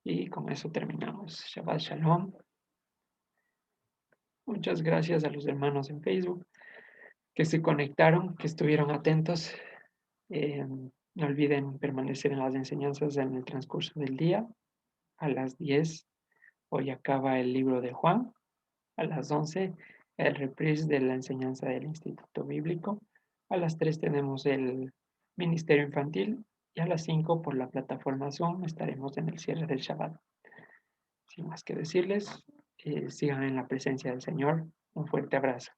Y con eso terminamos. Shabbat Shalom. Muchas gracias a los hermanos en Facebook que se conectaron, que estuvieron atentos. No olviden permanecer en las enseñanzas en el transcurso del día. A las 10 hoy acaba el libro de Juan. A las 11 el reprise de la enseñanza del Instituto Bíblico. A las 3 tenemos el Ministerio Infantil y a las 5 por la plataforma Zoom estaremos en el cierre del Shabbat. Sin más que decirles, sigan en la presencia del Señor. Un fuerte abrazo.